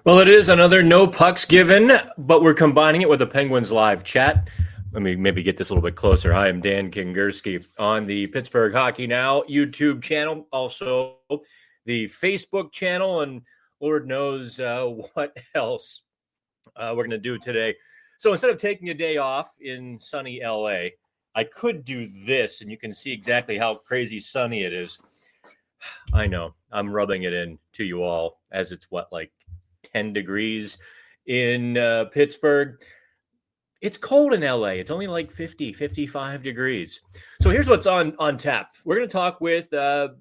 Well, it is another no pucks given, but we're combining it with a Penguins live chat. Let me maybe get this a little bit closer. Hi, I'm Dan Kingerski on the Pittsburgh Hockey Now YouTube channel, also the Facebook channel, and Lord knows what else we're going to do today. So instead of taking a day off in sunny LA, I could do this, and you can see exactly how crazy sunny it is. I know, I'm rubbing it in to you all as it's like 10 degrees in Pittsburgh. It's cold in LA. It's only like 50, 55 degrees. So here's what's on tap. We're going to talk with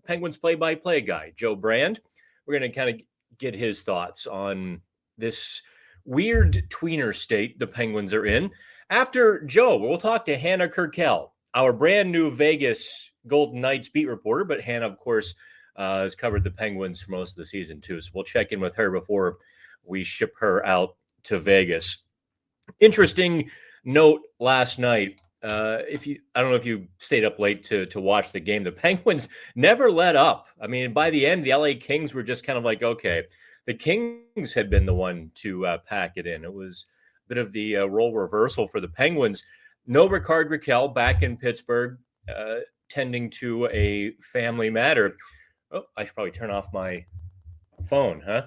Penguins play-by-play guy, Joe Brand. We're going to kind of get his thoughts on this weird tweener state the Penguins are in. After Joe, we'll talk to Hannah Kirkell, our brand new Vegas Golden Knights beat reporter. But Hannah, of course, has covered the Penguins for most of the season, too. So we'll check in with her before we ship her out to Vegas. Interesting note last night. I don't know if you stayed up late to watch the game. The Penguins never let up. I mean, by the end, the LA Kings were just kind of like, okay. The Kings had been the one to pack it in. It was a bit of the role reversal for the Penguins. No Rickard Rakell back in Pittsburgh, tending to a family matter. Oh, I should probably turn off my phone, huh?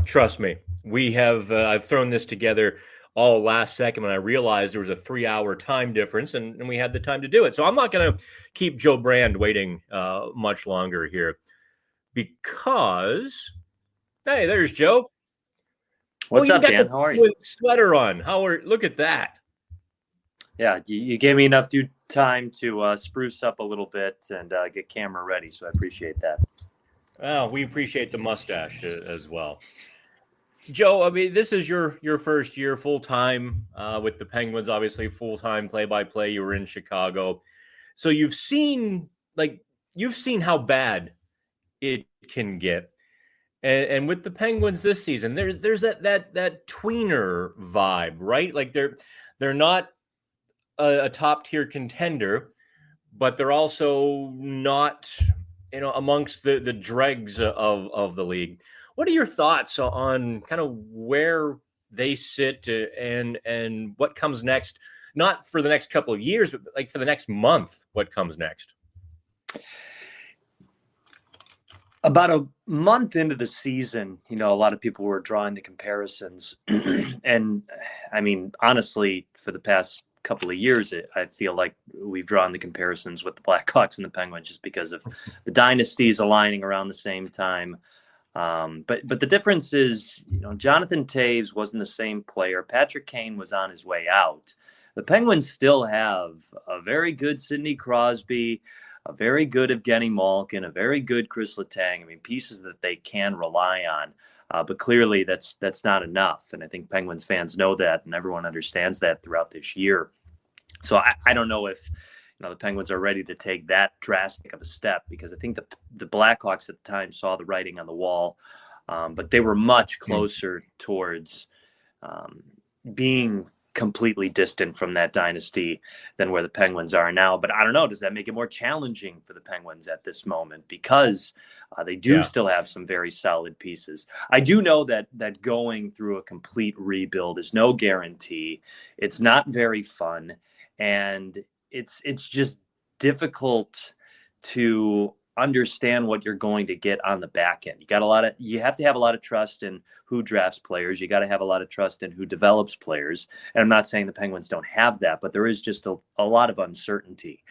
Trust me, we have. I've thrown this together all last second when I realized there was a 3-hour time difference, and we had the time to do it. So I'm not going to keep Joe Brand waiting much longer here, because hey, there's Joe. What's up, Dan? How are you? Sweater on. Look at that. Yeah, you gave me enough time to spruce up a little bit and get camera ready, so I appreciate that. Well, we appreciate the mustache as well. Joe, I mean, this is your first year full-time with the Penguins, obviously full-time play-by-play. You were in Chicago. So you've seen how bad it can get. And with the Penguins this season, there's that tweener vibe, right? Like they're not a top-tier contender, but they're also not, amongst the dregs of the league. What are your thoughts on kind of where they sit and what comes next? Not for the next couple of years, but like for the next month, what comes next? About a month into the season, a lot of people were drawing the comparisons. And I mean, honestly, for the past couple of years, I feel like we've drawn the comparisons with the Blackhawks and the Penguins just because of the dynasties aligning around the same time. But the difference is, Jonathan Toews wasn't the same player. Patrick Kane was on his way out. The Penguins still have a very good Sidney Crosby, a very good Evgeny Malkin, a very good Chris Letang. I mean, pieces that they can rely on. But clearly that's not enough. And I think Penguins fans know that, and everyone understands that throughout this year. So I don't know if the Penguins are ready to take that drastic of a step, because I think the Blackhawks at the time saw the writing on the wall, but they were much closer towards being completely distant from that dynasty than where the Penguins are now. But I don't know, does that make it more challenging for the Penguins at this moment? Because they do still have some very solid pieces. I do know that going through a complete rebuild is no guarantee. It's not very fun. And it's just difficult to understand what you're going to get on the back end. You have to have a lot of trust in who drafts players. You got to have a lot of trust in who develops players. And I'm not saying the Penguins don't have that, but there is just a lot of uncertainty.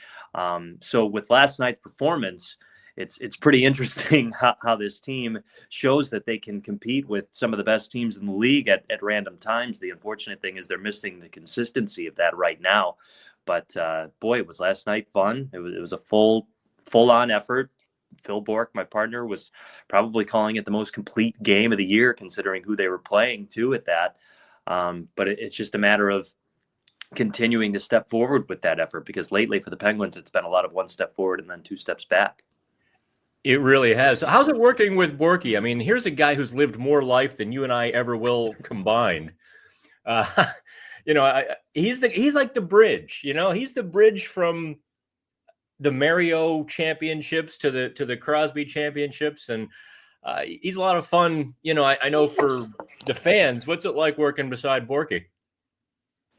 So with last night's performance, it's pretty interesting how this team shows that they can compete with some of the best teams in the league at random times. The unfortunate thing is they're missing the consistency of that right now. But boy, it was last night fun. It was a full-on effort. Phil Bork, my partner, was probably calling it the most complete game of the year, considering who they were playing too at that. But it's just a matter of continuing to step forward with that effort, because lately for the Penguins, it's been a lot of one step forward and then 2 steps back. It really has. How's it working with Borky? I mean, here's a guy who's lived more life than you and I ever will combined. He's like the bridge. He's the bridge from the Mario championships to the Crosby championships, and he's a lot of fun. I know for the fans, what's it like working beside Borky?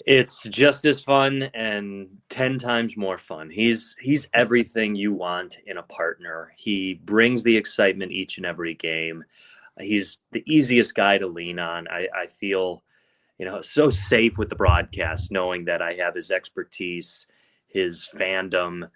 It's just as fun and 10 times more fun. He's everything you want in a partner. He brings the excitement each and every game. He's the easiest guy to lean on. I feel, so safe with the broadcast, knowing that I have his expertise, his fandom,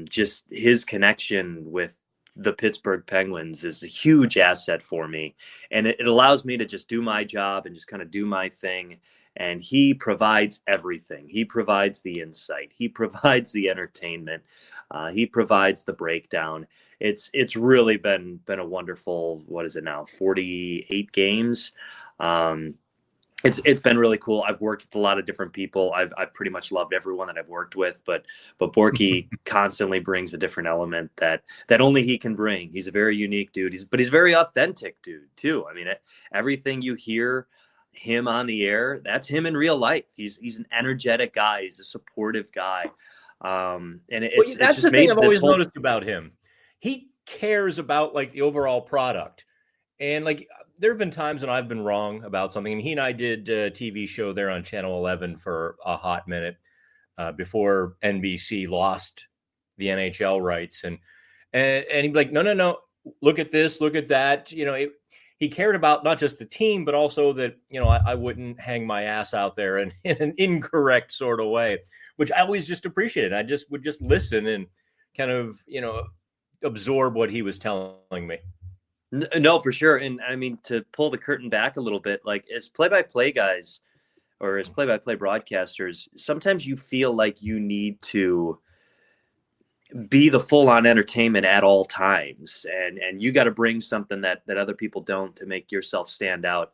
just his connection with the Pittsburgh Penguins is a huge asset for me. And it allows me to just do my job and just kind of do my thing. And he provides everything. He provides the insight. He provides the entertainment. He provides the breakdown. It's really been a wonderful, what is it now, 48 games. It's been really cool. I've worked with a lot of different people. I've pretty much loved everyone that I've worked with, but Borky constantly brings a different element that only he can bring. He's a very unique dude. He's a very authentic dude too. I mean, everything you hear him on the air, that's him in real life. He's an energetic guy. He's a supportive guy. And that's just the thing I've always noticed about him. He cares about like the overall product. And like, there have been times when I've been wrong about something. And he and I did a TV show there on Channel 11 for a hot minute before NBC lost the NHL rights. And he'd be like, no, look at this, look at that. He cared about not just the team, but also that, I wouldn't hang my ass out there in an incorrect sort of way, which I always just appreciated. I just would just listen and kind of, absorb what he was telling me. No, for sure. And I mean, to pull the curtain back a little bit, like as play-by-play guys or as play-by-play broadcasters, sometimes you feel like you need to be the full-on entertainment at all times. And you got to bring something that other people don't to make yourself stand out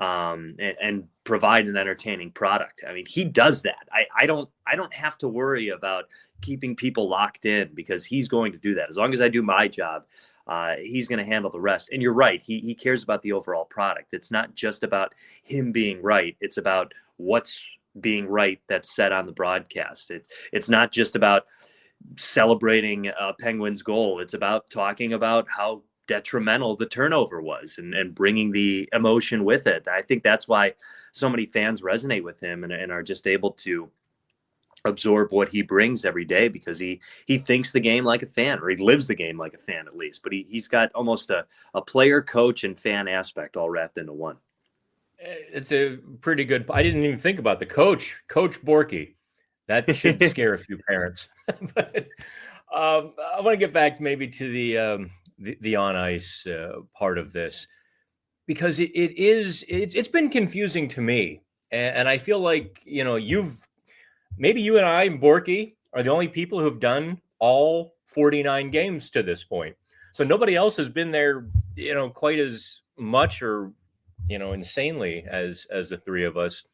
and provide an entertaining product. I mean, he does that. I don't have to worry about keeping people locked in because he's going to do that. As long as I do my job, he's going to handle the rest. And you're right. He cares about the overall product. It's not just about him being right. It's about what's being right that's said on the broadcast. It's not just about celebrating a Penguins goal. It's about talking about how detrimental the turnover was and bringing the emotion with it. I think that's why so many fans resonate with him and are just able to absorb what he brings every day because he thinks the game like a fan, or he lives the game like a fan at least, but he's got almost a player, coach, and fan aspect all wrapped into one. It's a pretty good, I didn't even think about the coach Borky. That should scare a few parents. But I want to get back maybe to the on ice part of this, because it's been confusing to me, and I feel like maybe you and I and Borky are the only people who've done all 49 games to this point. So nobody else has been there, quite as much or insanely as the three of us.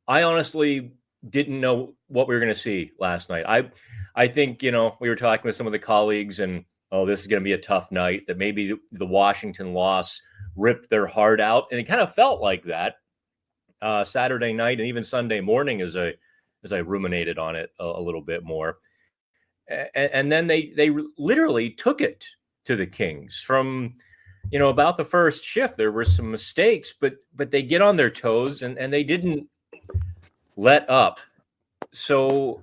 I honestly didn't know what we were going to see last night. I think, we were talking with some of the colleagues and, this is going to be a tough night, that maybe the Washington loss ripped their heart out. And it kind of felt like that Saturday night and even Sunday morning as I ruminated on it a little bit more. And then they literally took it to the Kings from, about the first shift. There were some mistakes, but they get on their toes and they didn't let up. So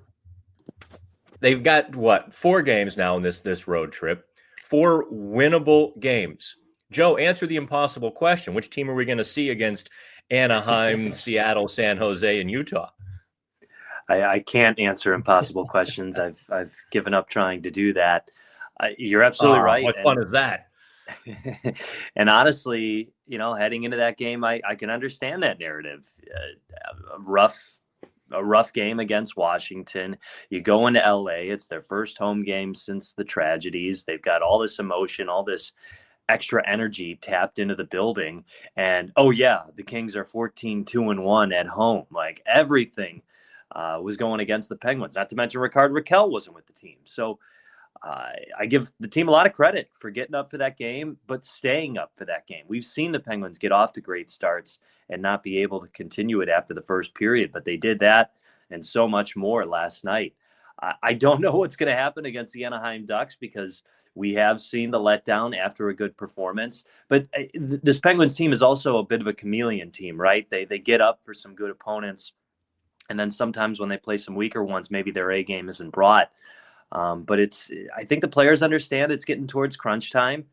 they've got 4 games now in this road trip, 4 winnable games. Joe, answer the impossible question. Which team are we going to see against Anaheim, Seattle, San Jose, and Utah? I can't answer impossible questions. I've given up trying to do that. You're absolutely right. What fun is that? And honestly, heading into that game, I can understand that narrative. A rough game against Washington. You go into LA, it's their first home game since the tragedies. They've got all this emotion, all this extra energy tapped into the building. And the Kings are 14-2-1 at home. Like everything was going against the Penguins, not to mention Rickard Rakell wasn't with the team. So I give the team a lot of credit for getting up for that game, but staying up for that game. We've seen the Penguins get off to great starts and not be able to continue it after the first period, but they did that and so much more last night. I don't know what's going to happen against the Anaheim Ducks because we have seen the letdown after a good performance. But this Penguins team is also a bit of a chameleon team, right? They get up for some good opponents. And then sometimes when they play some weaker ones, maybe their A game isn't brought. But I think the players understand it's getting towards crunch time.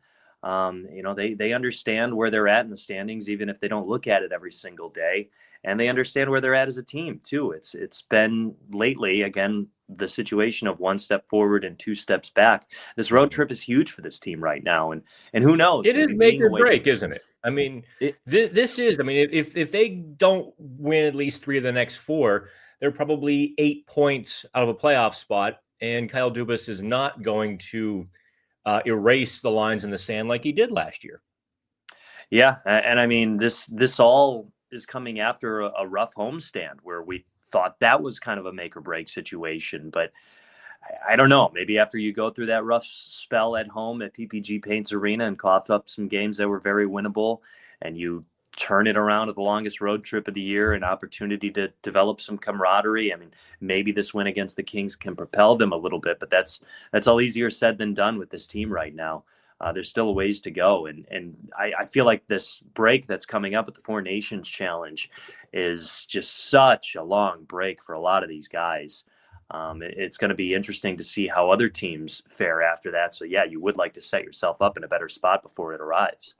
They understand where they're at in the standings, even if they don't look at it every single day. And they understand where they're at as a team too. It's been lately, again, the situation of one step forward and two steps back. This road trip is huge for this team right now. And who knows? It is make or break, isn't it? I mean, if they don't win at least 3 of the next 4, they're probably 8 points out of a playoff spot. And Kyle Dubas is not going to erase the lines in the sand like he did last year. Yeah, and I mean, this all is coming after a rough homestand where we thought that was kind of a make or break situation. But I don't know, maybe after you go through that rough spell at home at PPG Paints Arena and cough up some games that were very winnable, and you turn it around at the longest road trip of the year, an opportunity to develop some camaraderie. I mean, maybe this win against the Kings can propel them a little bit, but that's all easier said than done with this team right now. There's still a ways to go. And I feel like this break that's coming up at the Four Nations Challenge is just such a long break for a lot of these guys. It's going to be interesting to see how other teams fare after that. So, yeah, you would like to set yourself up in a better spot before it arrives.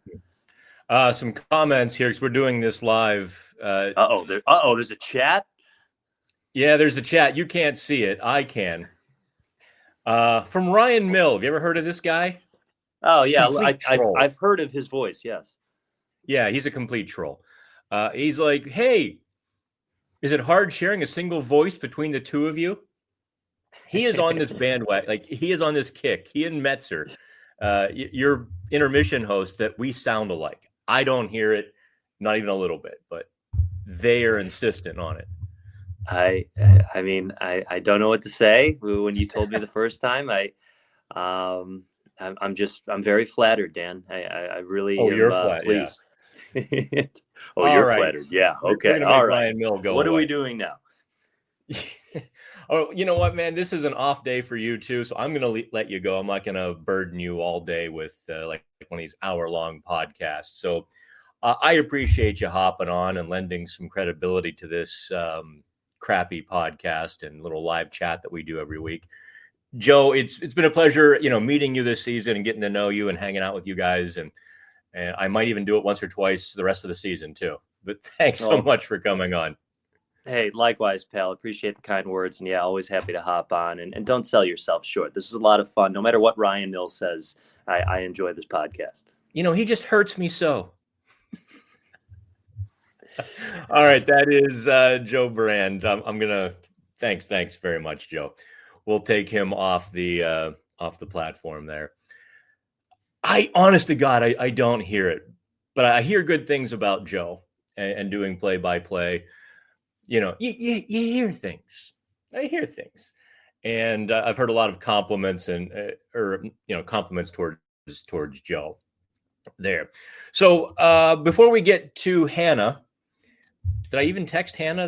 Some comments here because we're doing this live. There's a chat? Yeah, there's a chat. You can't see it. I can. From Ryan Mill. Have you ever heard of this guy? Oh, yeah. I've heard of his voice, yes. Yeah, he's a complete troll. He's like, hey, is it hard sharing a single voice between the two of you? He is on this bandwagon. Like, he is on this kick. He and Metzer, your intermission host, that we sound alike. I don't hear it, not even a little bit, but they are insistent on it. I mean, I don't know what to say. When you told me the first time, I'm very flattered, Dan. I really am, you're flattered, pleased. Yeah. You're flattered. Yeah. Okay. All right. Ryan Mill go what away. Are we doing now? Oh, you know what, man? This is an off day for you too, so I'm going to let you go. I'm not going to burden you all day with like one of these hour-long podcasts. So I appreciate you hopping on and lending some credibility to this crappy podcast and little live chat that we do every week. Joe, it's been a pleasure, meeting you this season and getting to know you and hanging out with you guys, and I might even do it once or twice the rest of the season too. But thanks so much for coming on. Hey, likewise, pal. Appreciate the kind words. And yeah, always happy to hop on. And don't sell yourself short. This is a lot of fun. No matter what Ryan Mill says, I enjoy this podcast. He just hurts me so. All right. That is Joe Brand. I'm going to thanks very much, Joe. We'll take him off the platform there. Honest to God, I don't hear it, but I hear good things about Joe and doing play-by-play. You hear things. I hear things, and I've heard a lot of compliments compliments towards Joe there. So before we get to Hannah, did I even text Hannah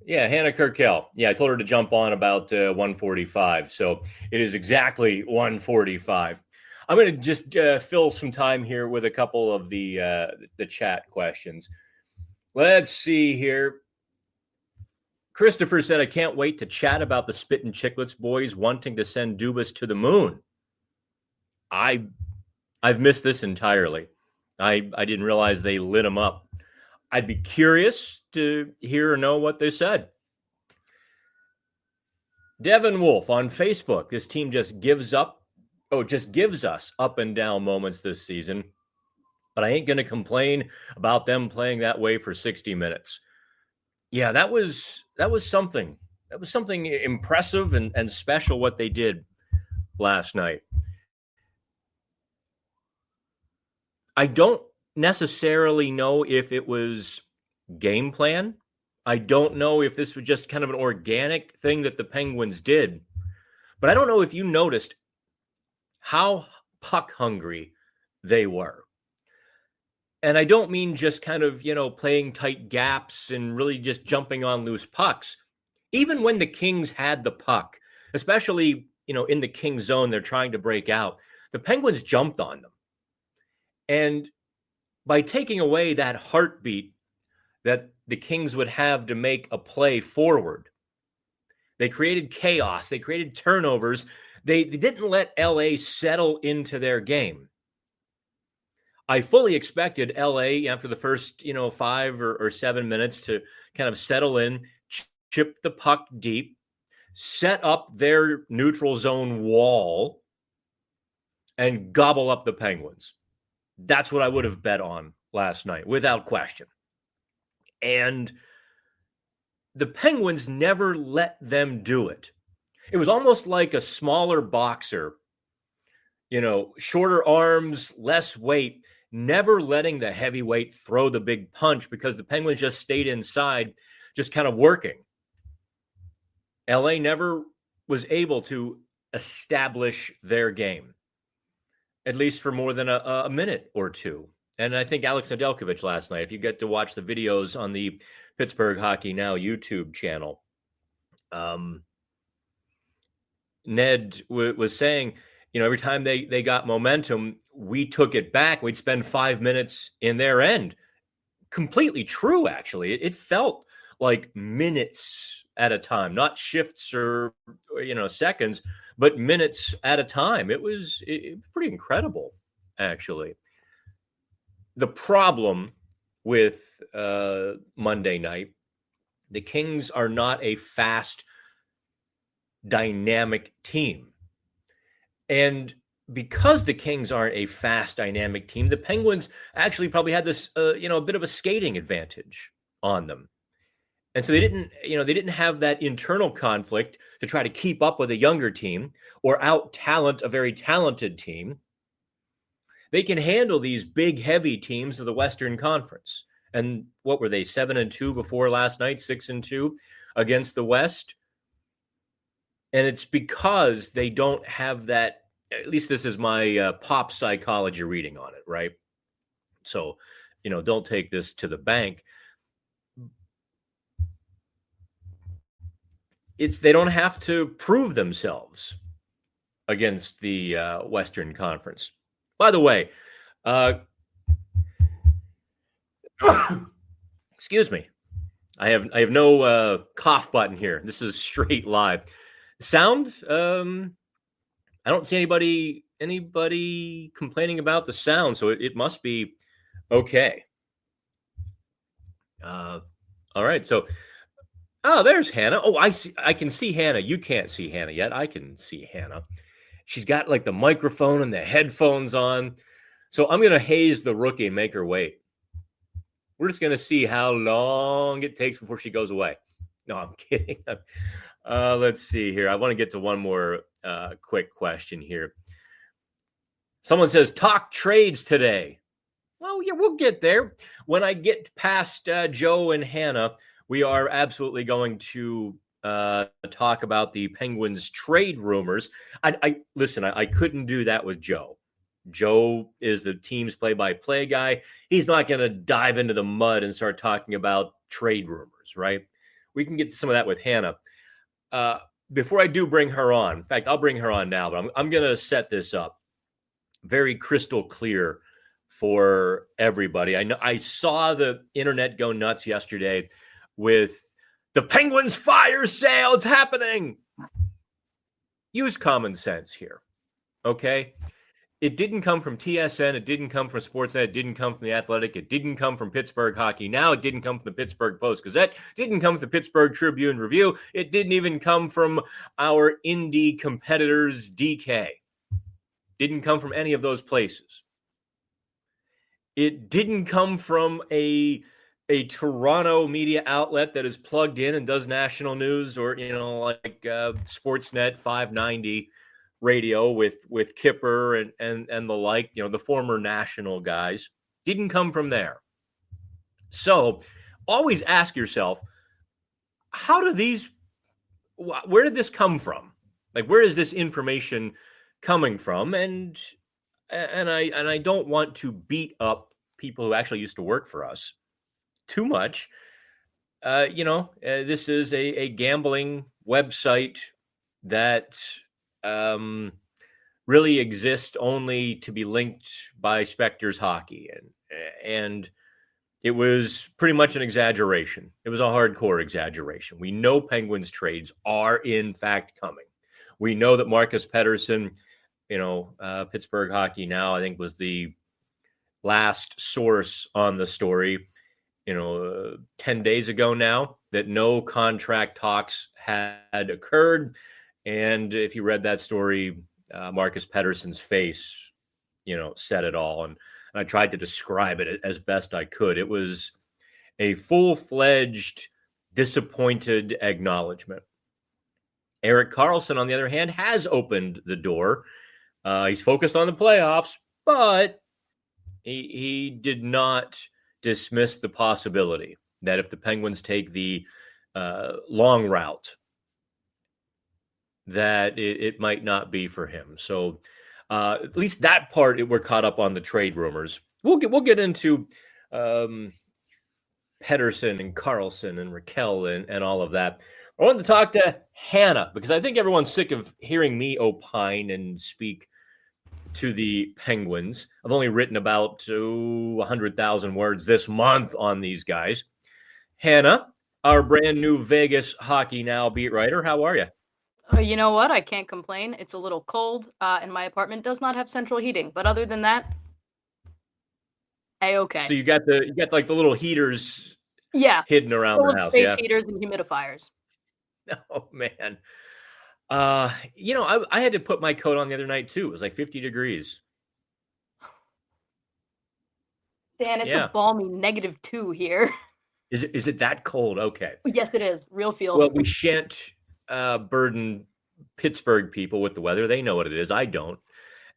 Hannah Kirkell. Yeah, I told her to jump on about 1:45. So it is exactly 1:45. I'm going to just fill some time here with a couple of the chat questions. Let's see here. Christopher said, I can't wait to chat about the Spittin' Chicklets boys wanting to send Dubas to the moon. I've missed this entirely. I didn't realize they lit him up. I'd be curious to hear or know what they said. Devin Wolf on Facebook. This team just gives us up and down moments this season. But I ain't going to complain about them playing that way for 60 minutes. Yeah, that was something. That was something impressive and special what they did last night. I don't necessarily know if it was game plan. I don't know if this was just kind of an organic thing that the Penguins did. But I don't know if you noticed how puck hungry they were. And I don't mean just kind of, playing tight gaps and really just jumping on loose pucks. Even when the Kings had the puck, especially, in the Kings zone, they're trying to break out, the Penguins jumped on them. And by taking away that heartbeat that the Kings would have to make a play forward, they created chaos. They created turnovers. They didn't let LA settle into their game. I fully expected LA after the first, 5 or 7 minutes to kind of settle in, chip the puck deep, set up their neutral zone wall, and gobble up the Penguins. That's what I would have bet on last night, without question. And the Penguins never let them do it. It was almost like a smaller boxer, shorter arms, less weight, never letting the heavyweight throw the big punch because the Penguins just stayed inside, just kind of working. LA never was able to establish their game, at least for more than a minute or two. And I think Alex Nedeljkovic last night, if you get to watch the videos on the Pittsburgh Hockey Now YouTube channel, Ned was saying, every time they got momentum, we took it back. We'd spend 5 minutes in their end. Completely true, actually. It felt like minutes at a time, not shifts or seconds, but minutes at a time. It was pretty incredible, actually. The problem with Monday night, the Kings are not a fast, dynamic team. And because the Kings aren't a fast, dynamic team, the Penguins actually probably had this, a bit of a skating advantage on them. And so they didn't have that internal conflict to try to keep up with a younger team or out-talent a very talented team. They can handle these big, heavy teams of the Western Conference. And what were they, 7-2 before last night, 6-2 against the West? And it's because they don't have that, at least this is my pop psychology reading on it, right? So, don't take this to the bank. They don't have to prove themselves against the Western Conference. By the way, excuse me, I have no cough button here. This is straight live. Sound? I don't see anybody complaining about the sound, so it must be okay. All right, so there's Hannah. Oh, I can see Hannah. You can't see Hannah yet. I can see Hannah. She's got like the microphone and the headphones on. So I'm going to haze the rookie and make her wait. We're just going to see how long it takes before she goes away. No, I'm kidding. Let's see here. I want to get to one more quick question here. Someone says, talk trades today. Well, yeah, we'll get there. When I get past Joe and Hannah, we are absolutely going to talk about the Penguins trade rumors. Listen, I couldn't do that with Joe. Joe is the team's play-by-play guy. He's not going to dive into the mud and start talking about trade rumors, right? We can get to some of that with Hannah. Before I do bring her on, in fact, I'll bring her on now, but I'm going to set this up very crystal clear for everybody. I know I saw the internet go nuts yesterday with the Penguins fire sale. It's happening. Use common sense here, okay? It didn't come from TSN. It didn't come from Sportsnet. It didn't come from The Athletic. It didn't come from Pittsburgh Hockey Now. It didn't come from the Pittsburgh Post-Gazette. It didn't come from the Pittsburgh Tribune Review. It didn't even come from our indie competitors, DK. Didn't come from any of those places. It didn't come from a Toronto media outlet that is plugged in and does national news or, like Sportsnet 590 radio with Kipper and the like, the former national guys. Didn't come from there. So always ask yourself, where did this come from? Like, where is this information coming from? And I don't want to beat up people who actually used to work for us too much. this is a gambling website that really exists only to be linked by Spectre's hockey. And it was pretty much an exaggeration. It was a hardcore exaggeration. We know Penguins trades are in fact coming. We know that Marcus Pettersson, Pittsburgh Hockey Now, I think, was the last source on the story, 10 days ago now, that no contract talks had occurred. And if you read that story, Marcus Pettersson's face, said it all. And I tried to describe it as best I could. It was a full-fledged, disappointed acknowledgement. Erik Karlsson, on the other hand, has opened the door. He's focused on the playoffs, but he did not dismiss the possibility that if the Penguins take the long route, that it might not be for him. So at least that part, we're caught up on the trade rumors. We'll get into Pettersson and Karlsson and Raquel and all of that. I wanted to talk to Hannah because I think everyone's sick of hearing me opine and speak to the Penguins. I've only written about 100,000 words this month on these guys. Hannah, our brand new Vegas Hockey Now beat writer, how are you? You know what? I can't complain. It's a little cold, and my apartment does not have central heating. But other than that, okay. So you got like the little heaters, hidden around the house, space heaters and humidifiers. Oh man, I had to put my coat on the other night too. It was like 50 degrees. Dan, it's a balmy -2 here. Is it that cold? Okay. Yes, it is. Real feel. Well, we shan't burden Pittsburgh people with the weather. They know what it is. I don't.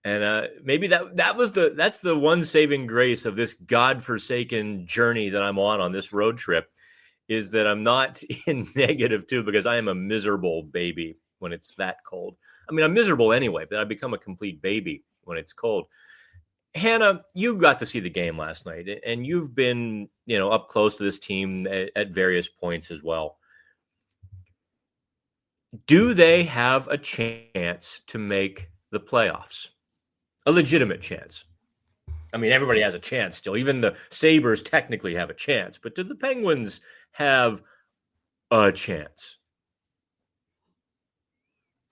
And maybe that's the one saving grace of this godforsaken journey that I'm on this road trip, is that I'm not in -2, because I am a miserable baby when it's that cold. I mean, I'm miserable anyway, but I become a complete baby when it's cold. Hannah, you got to see the game last night, and you've been, up close to this team at various points as well. Do they have a chance to make the playoffs? A legitimate chance? I mean, everybody has a chance still. Even the Sabres technically have a chance. But do the Penguins have a chance?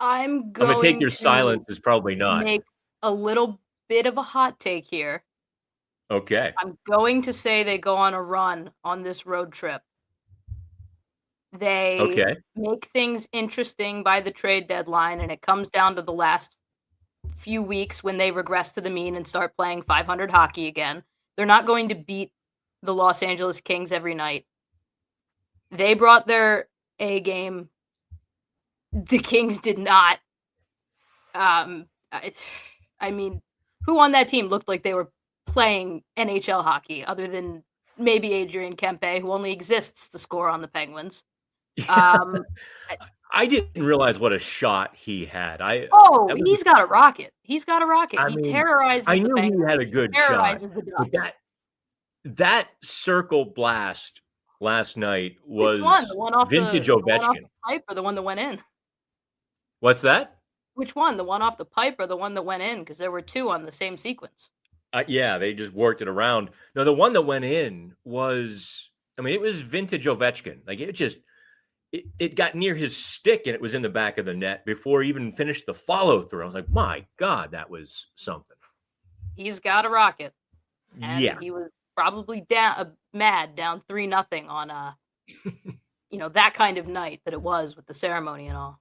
I'm going to take your silence is probably not. Make a little bit of a hot take here. Okay. I'm going to say they go on a run on this road trip. They make things interesting by the trade deadline, and it comes down to the last few weeks when they regress to the mean and start playing 500 hockey again. They're not going to beat the Los Angeles Kings every night. They brought their A game. The Kings did not. I mean, who on that team looked like they were playing NHL hockey other than maybe Adrian Kempe, who only exists to score on the Penguins? I didn't realize what a shot he had. He's got a rocket. He's got a rocket. He terrorizes the Penguins. I knew he had a good shot. That circle blast last night was vintage Ovechkin. The one off the pipe or the one that went in? What's that? Which one? The one off the pipe or the one that went in? Because there were two on the same sequence. They just worked it around. No, the one that went in was, it was vintage Ovechkin. Like, it got near his stick and it was in the back of the net before he even finished the follow through. I was like, my God, that was something. He's got a rocket. And he was probably mad down 3-0 on that kind of night that it was with the ceremony and all.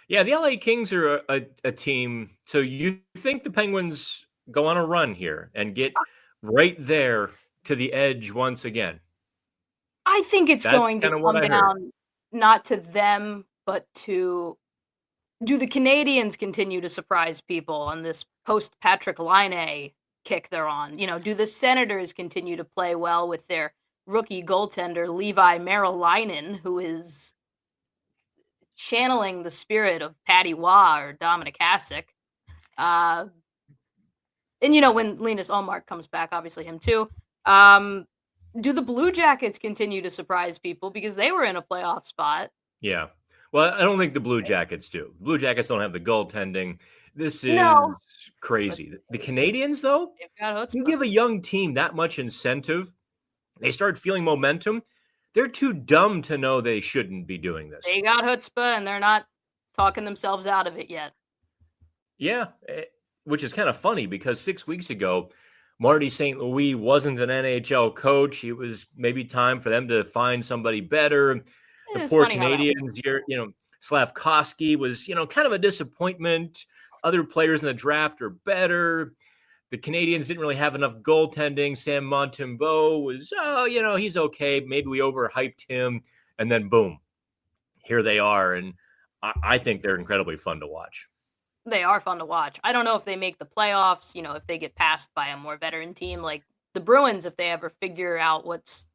Yeah, the LA Kings are a team. So you think the Penguins go on a run here and get right there to the edge once again? I think it's going to come down not to them, but to, do the Canadians continue to surprise people on this post-Patrick Laine kick they're on? Do the Senators continue to play well with their rookie goaltender, Levi Merrilainen, who is channeling the spirit of Patty Waugh or Dominic Hasek? And when Linus Ullmark comes back, obviously him too. Do the Blue Jackets continue to surprise people because they were in a playoff spot? Yeah. Well, I don't think the Blue Jackets do. Blue Jackets don't have the goaltending. This is No, but crazy. The Canadians, though, they've got you chutzpah. give a young team that much incentive, they start feeling momentum. They're too dumb to know they shouldn't be doing this. They got chutzpah, and they're not talking themselves out of it yet. Yeah, which is kind of funny because 6 weeks ago, Marty St. Louis wasn't an NHL coach. It was maybe time for them to find somebody better. The poor Canadians, Slavkovsky was, kind of a disappointment. Other players in the draft are better. The Canadians didn't really have enough goaltending. Sam Montembeault was, he's okay. Maybe we overhyped him. And then boom, here they are. And I think they're incredibly fun to watch. They are fun to watch. I don't know if they make the playoffs, if they get passed by a more veteran team like the Bruins, if they ever figure out what's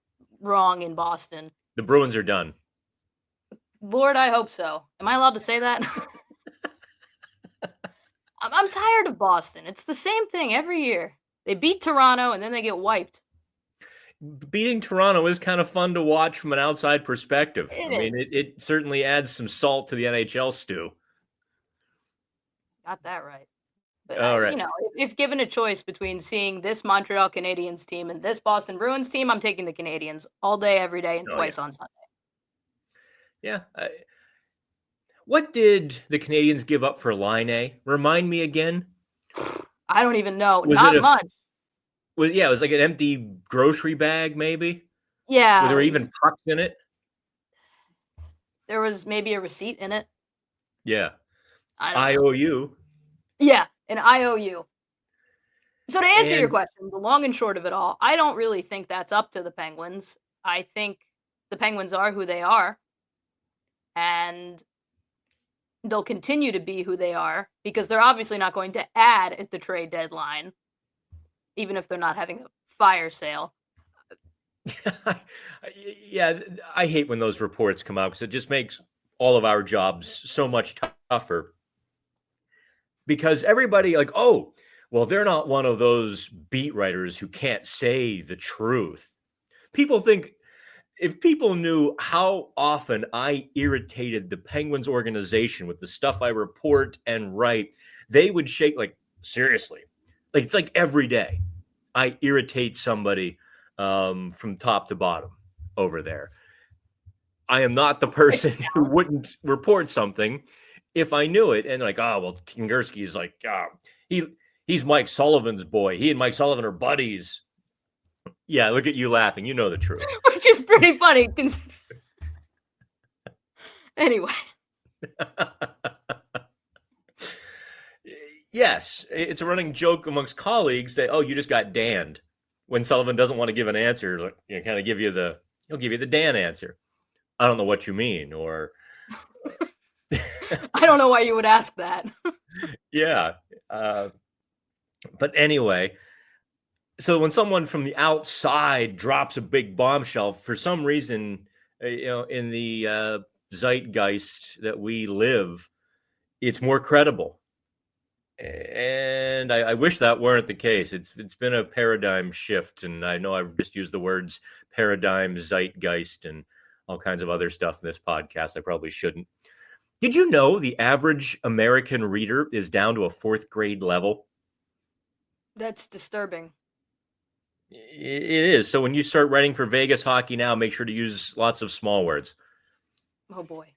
wrong in Boston. The Bruins are done. Lord, I hope so. Am I allowed to say that? I'm tired of Boston. It's the same thing every year. They beat Toronto and then they get wiped. Beating Toronto is kind of fun to watch from an outside perspective. It certainly adds some salt to the NHL stew. Got that right. But all right. If given a choice between seeing this Montreal Canadiens team and this Boston Bruins team, I'm taking the Canadiens all day, every day, and twice on Sunday. Yeah. What did the Canadians give up for Line? Remind me again. I don't even know. Not much. It was like an empty grocery bag, maybe. Yeah. Were there even pucks in it? There was maybe a receipt in it. Yeah. IOU. Yeah, an IOU. So to answer your question, the long and short of it all, I don't really think that's up to the Penguins. I think the Penguins are who they are. And they'll continue to be who they are because they're obviously not going to add at the trade deadline, even if they're not having a fire sale. Yeah, I hate when those reports come out because it just makes all of our jobs so much tougher. Because everybody they're not one of those beat writers who can't say the truth. People think if people knew how often I irritated the Penguins organization with the stuff I report and write, they would shake seriously. It's like every day I irritate somebody from top to bottom over there. I am not the person who wouldn't report something if I knew it. And Kingerski is he's Mike Sullivan's boy. He and Mike Sullivan are buddies. Yeah, look at you laughing. You know the truth. Which is pretty funny. Anyway. Yes, it's a running joke amongst colleagues that, you just got Danned. When Sullivan doesn't want to give an answer, he'll give you the Dan answer. I don't know what you mean, or... I don't know why you would ask that. Yeah. But anyway, so when someone from the outside drops a big bombshell, for some reason, in the zeitgeist that we live, it's more credible. And I wish that weren't the case. It's been a paradigm shift. And I know I've just used the words paradigm, zeitgeist, and all kinds of other stuff in this podcast. I probably shouldn't. Did you know the average American reader is down to a 4th grade level? That's disturbing. It is. So when you start writing for Vegas Hockey Now, make sure to use lots of small words. Oh, boy.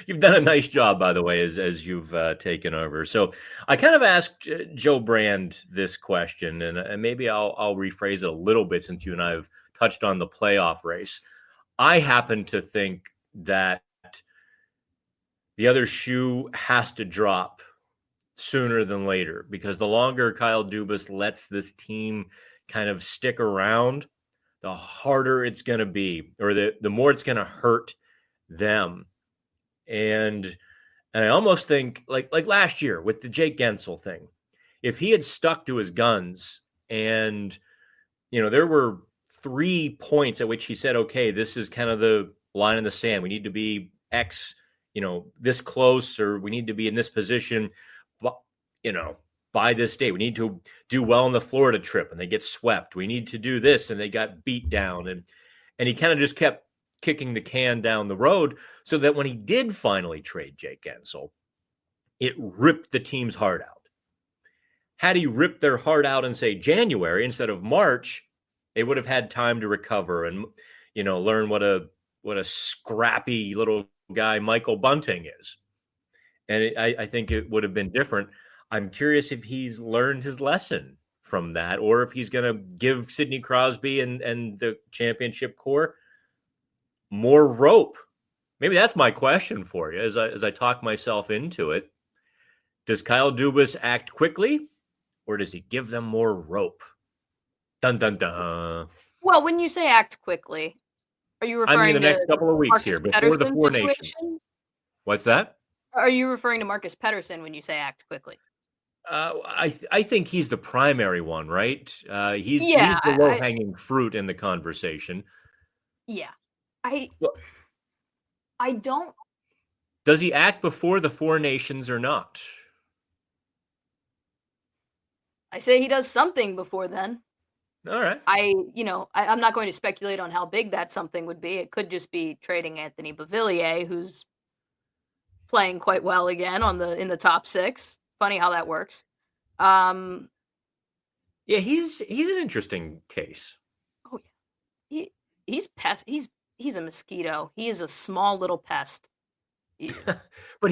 You've done a nice job, by the way, as you've taken over. So I kind of asked Joe Brand this question, and maybe I'll rephrase it a little bit since you and I have touched on the playoff race. I happen to think that the other shoe has to drop sooner than later, because the longer Kyle Dubas lets this team kind of stick around, the harder it's going to be, or the more it's going to hurt them. And I almost think like last year with the Jake Gensel thing, if he had stuck to his guns and, there were 3 points at which he said, okay, this is kind of the line in the sand. We need to be X, this close, or we need to be in this position. But, by this date. We need to do well on the Florida trip, and they get swept. We need to do this, and they got beat down. And he kind of just kept kicking the can down the road, so that when he did finally trade Jake Guentzel, it ripped the team's heart out. Had he ripped their heart out in, say, January instead of March, they would have had time to recover and, learn what a scrappy little guy Michael Bunting is. And I think it would have been different. I'm curious if he's learned his lesson from that, or if he's going to give Sidney Crosby and the championship core more rope. Maybe that's my question for you as I talk myself into it. Does Kyle Dubas act quickly, or does he give them more rope? Dun, dun, dun. Well, when you say act quickly, are you referring the to next couple of weeks Marcus here, before Pettersson the Four situation? Nations? What's that? Are you referring to Marcus Pettersson when you say act quickly? I think he's the primary one, right? He's the low-hanging fruit in the conversation. Yeah. I don't. Does he act before the Four Nations or not? I say he does something before then. All right. I'm not going to speculate on how big that something would be. It could just be trading Anthony Beauvillier, who's playing quite well again in the top 6. Funny how that works. Yeah, he's an interesting case. Oh yeah, he's pest. He's a mosquito. He is a small little pest. But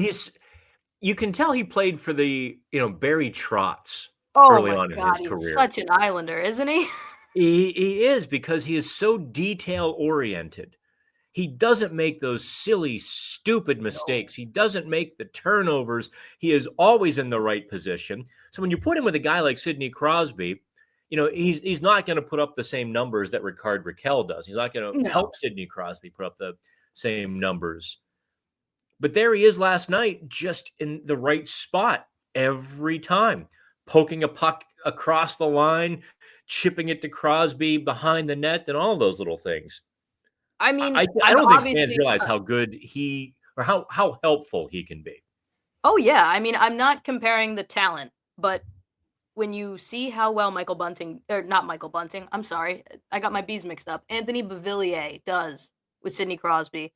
you can tell he played for the Barry Trotz. Oh early my on God, in his career. He's such an Islander, isn't he? He is, because he is so detail oriented. He doesn't make those silly, stupid mistakes. He doesn't make the turnovers. He is always in the right position. So when you put him with a guy like Sidney Crosby, he's not going to put up the same numbers that Rickard Rakell does. He's not going to help Sidney Crosby put up the same numbers. But there he is last night, just in the right spot every time. Poking a puck across the line, chipping it to Crosby behind the net, and all those little things. I mean, I don't think fans realize how good how helpful he can be. Oh yeah, I mean, I'm not comparing the talent, but when you see how well Michael Bunting, or not Michael Bunting, I'm sorry, I got my B's mixed up. Anthony Beauvillier does with Sidney Crosby.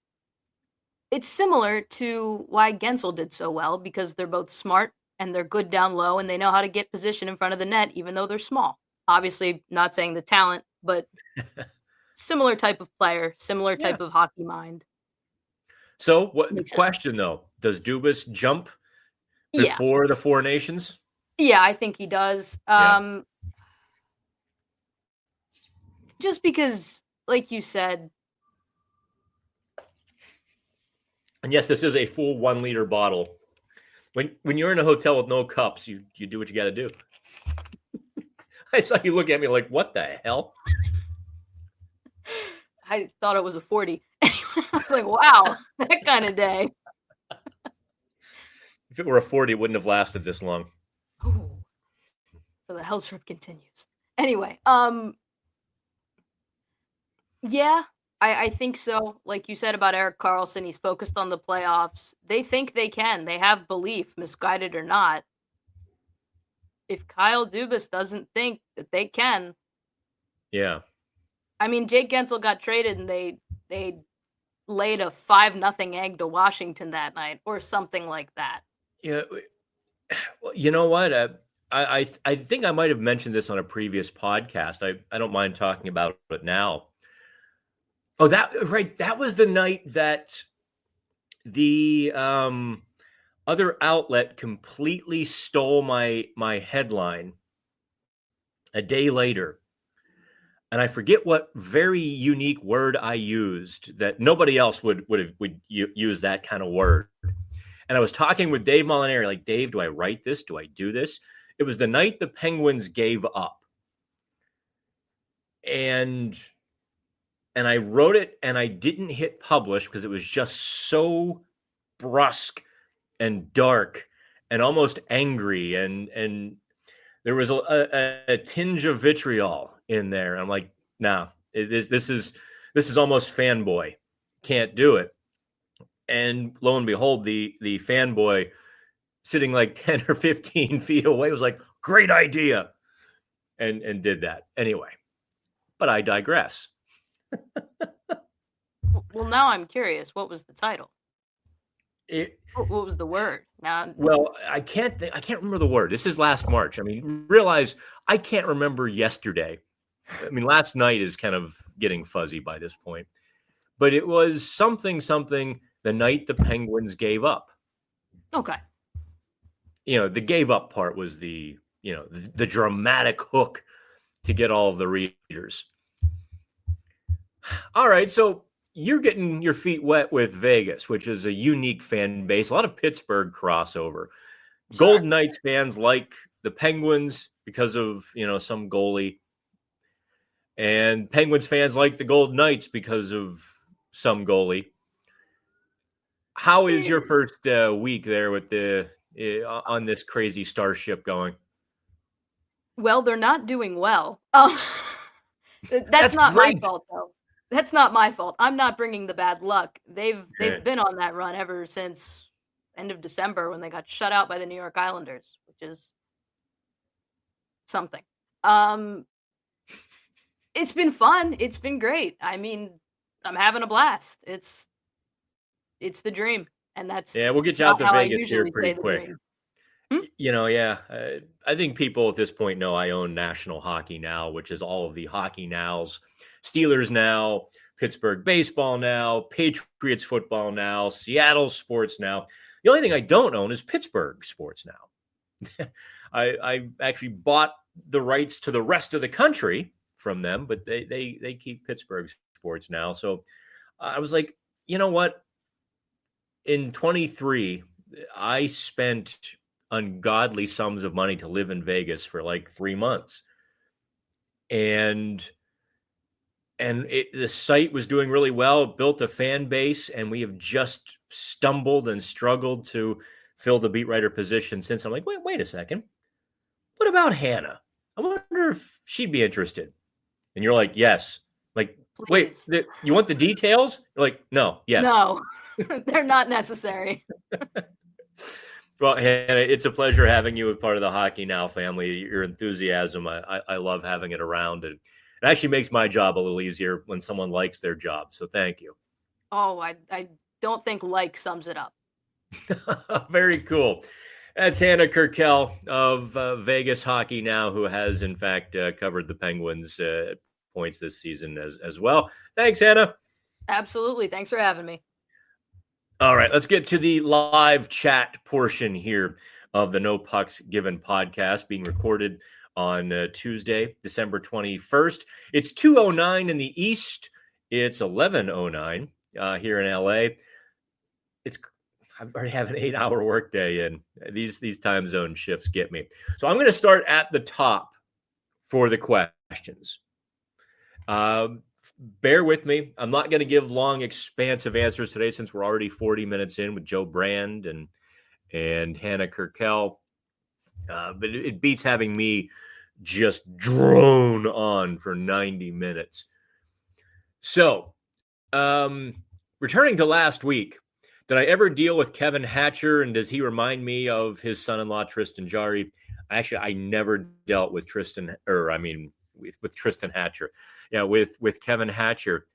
It's similar to why Guentzel did so well, because they're both smart and they're good down low, and they know how to get position in front of the net, even though they're small. Obviously, not saying the talent, but similar type of player, similar type of hockey mind. So, the question though, does Dubas jump before the Four Nations? Yeah, I think he does. Just because, like you said. And yes, this is a full 1 liter bottle. When you're in a hotel with no cups, you do what you got to do. I saw you look at me like, what the hell? I thought it was a 40. Anyway, I was like, wow, that kind of day. If it were a 40, it wouldn't have lasted this long. Oh, so the hell trip continues. Anyway, yeah, I think so. Like you said about Erik Karlsson, he's focused on the playoffs. They think they can. They have belief, misguided or not. If Kyle Dubas doesn't think that they can. Yeah. I mean, Jake Guentzel got traded and they laid a 5-0 egg to Washington that night or something like that. Yeah. Well, you know what? I think I might have mentioned this on a previous podcast. I don't mind talking about it now. Oh, that was the night that the other outlet completely stole my headline a day later. And I forget what very unique word I used that nobody else would use that kind of word. And I was talking with Dave Molinari, like, Dave, do I write this? Do I do this? It was the night the Penguins gave up. And I wrote it and I didn't hit publish because it was just so brusque and dark and almost angry. And there was a tinge of vitriol in there. I'm like, nah, this is almost fanboy. Can't do it. And lo and behold, the fanboy sitting like 10 or 15 feet away was like, great idea, and did that anyway. But I digress. Well, now I'm curious. What was the title? What was the word? Well, I can't remember the word. This is last March. I mean, realize I can't remember yesterday. I mean, last night is kind of getting fuzzy by this point. But it was something the night the Penguins gave up. Okay. The gave up part was the dramatic hook to get all of the readers. All right, so you're getting your feet wet with Vegas, which is a unique fan base, a lot of Pittsburgh crossover. Sure. Golden Knights fans like the Penguins because of, some goalie. And Penguins fans like the Golden Knights because of some goalie. How is your first week there with on this crazy starship going? Well, they're not doing well. That's not great. My fault, though. That's not my fault. I'm not bringing the bad luck. They've been on that run ever since end of December when they got shut out by the New York Islanders, which is something. It's been fun. It's been great. I mean, I'm having a blast. It's the dream, and that's we'll get you out to Vegas here pretty quick. I think people at this point know I own National Hockey Now, which is all of the Hockey Nows, Steelers Now, Pittsburgh Baseball Now, Patriots Football Now, Seattle Sports Now. The only thing I don't own is Pittsburgh Sports Now. I actually bought the rights to the rest of the country from them, but they keep Pittsburgh Sports Now. So I was like, you know what? In 23, I spent ungodly sums of money to live in Vegas for like 3 months. And the site was doing really well, built a fan base, and we have just stumbled and struggled to fill the beat writer position since. I'm like, wait a second. What about Hannah? I wonder if she'd be interested. And you're like, yes. Like, please. Wait, you want the details? You're like, no, yes. No, they're not necessary. Well, Hannah, it's a pleasure having you as part of the Hockey Now family. Your enthusiasm, I love having it around. And it actually makes my job a little easier when someone likes their job. So thank you. Oh, I don't think like sums it up. Very cool. That's Hannah Kirkell of Vegas Hockey Now, who has, in fact, covered the Penguins points this season as well. Thanks, Hannah. Absolutely. Thanks for having me. All right, let's get to the live chat portion here of the No Pucks Given podcast being recorded on Tuesday, December 21st. It's 2:09 in the East. It's 11:09 here in LA. I already have an 8-hour workday, and these time zone shifts get me. So I'm going to start at the top for the questions. Bear with me. I'm not going to give long, expansive answers today since we're already 40 minutes in with Joe Brand and Hannah Kirkell. But it beats having me just drone on for 90 minutes. So, returning to last week, did I ever deal with Kevin Hatcher, and does he remind me of his son-in-law, Tristan Jarry? Actually, I never dealt with with Tristan Hatcher. Yeah, with Kevin Hatcher.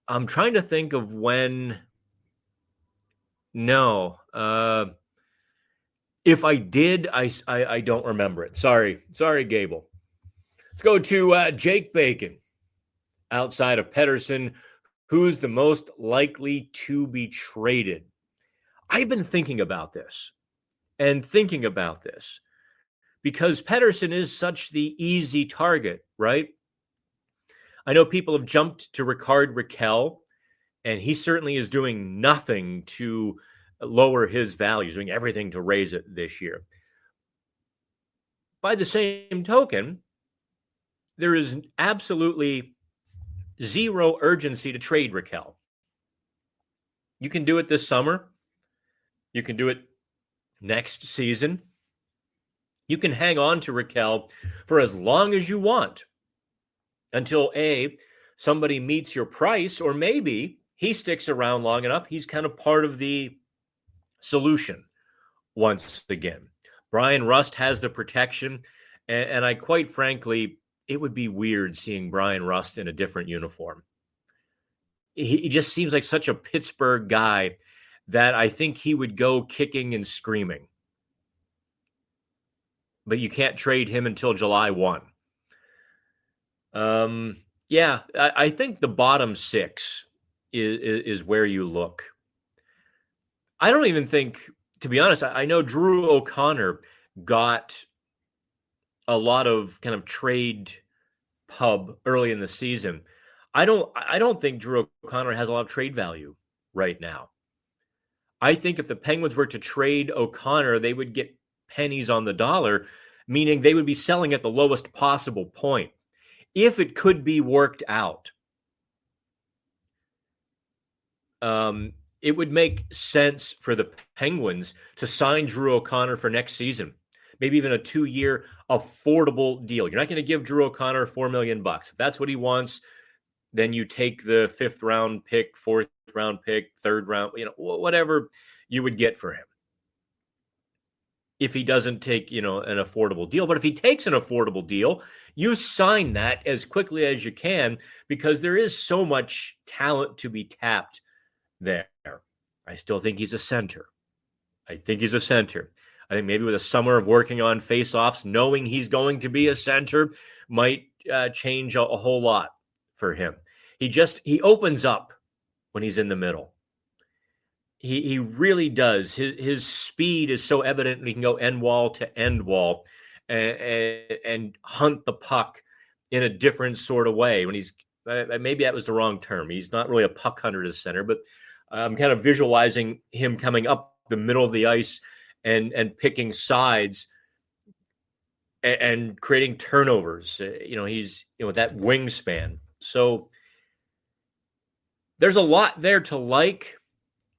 I'm trying to think of when. No. If I did, I don't remember it. Sorry, Gable. Let's go to Jake Bacon. Outside of Pettersson, who's the most likely to be traded? I've been thinking about this because Pettersson is such the easy target, right? I know people have jumped to Rickard Rakell, and he certainly is doing nothing to lower his value, doing everything to raise it this year. By the same token, there is absolutely zero urgency to trade Rakell. You can do it this summer. You can do it next season. You can hang on to Rakell for as long as you want until somebody meets your price, or maybe he sticks around long enough. He's kind of part of the solution once again. Brian Rust has the protection, and I quite frankly, it would be weird seeing Brian Rust in a different uniform. He just seems like such a Pittsburgh guy that I think he would go kicking and screaming. But you can't trade him until July 1. Yeah, I think the bottom 6 is where you look. I don't even think, to be honest, I know Drew O'Connor got a lot of kind of trade pub early in the season. I don't think Drew O'Connor has a lot of trade value right now. I think if the Penguins were to trade O'Connor, they would get pennies on the dollar, meaning they would be selling at the lowest possible point. If it could be worked out, it would make sense for the Penguins to sign Drew O'Connor for next season, maybe even a 2-year affordable deal. You're not going to give Drew O'Connor $4 million. If that's what he wants, then you take the 5th round pick, 4th round pick, 3rd round, whatever you would get for him. If he doesn't take, an affordable deal. But if he takes an affordable deal, you sign that as quickly as you can, because there is so much talent to be tapped there. I still think he's a center. I think maybe with a summer of working on faceoffs, knowing he's going to be a center might change a whole lot for him. He opens up when he's in the middle. He really does. His speed is so evident, and he can go end wall to end wall and hunt the puck in a different sort of way. When he's maybe that was the wrong term. He's not really a puck hunter as center, but I'm kind of visualizing him coming up the middle of the ice and picking sides and creating turnovers. He's that wingspan. So there's a lot there to like.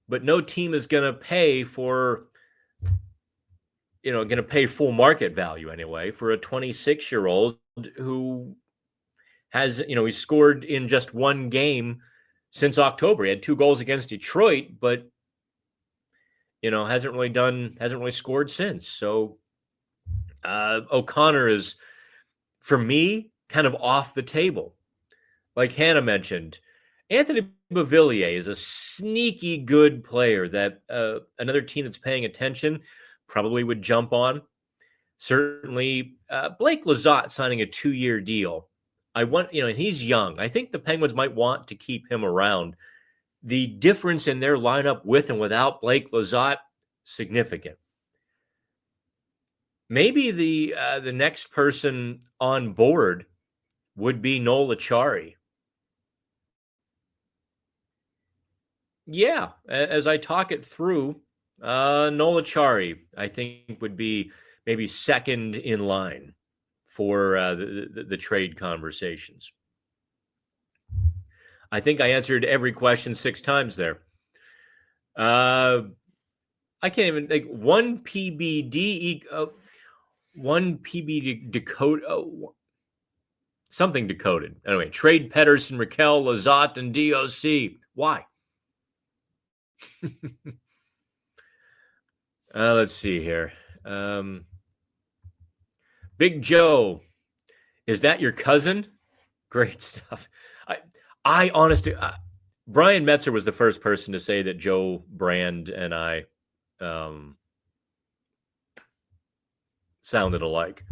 But no team is going to pay for, going to pay full market value anyway for a 26-year-old who has, he scored in just one game since October. He had 2 goals against Detroit, but, hasn't really scored since. So O'Connor is, for me, kind of off the table. Like Hannah mentioned, Anthony Beauvillier is a sneaky good player that another team that's paying attention probably would jump on. Certainly, Blake Lizotte signing a 2-year deal. And he's young. I think the Penguins might want to keep him around. The difference in their lineup with and without Blake Lizotte, significant. Maybe the next person on board would be Noel Acciari. Yeah, as I talk it through, Noel Acciari, I think, would be maybe second in line for the trade conversations. I think I answered every question 6 times there. I can't even think. One PBD decode. Something decoded. Anyway, trade Pettersson, Raquel, Lizotte, and DOC. Why? Let's see here. Big Joe, is that your cousin? Great stuff. I honestly, Brian Metzer was the first person to say that Joe Brand and I sounded alike.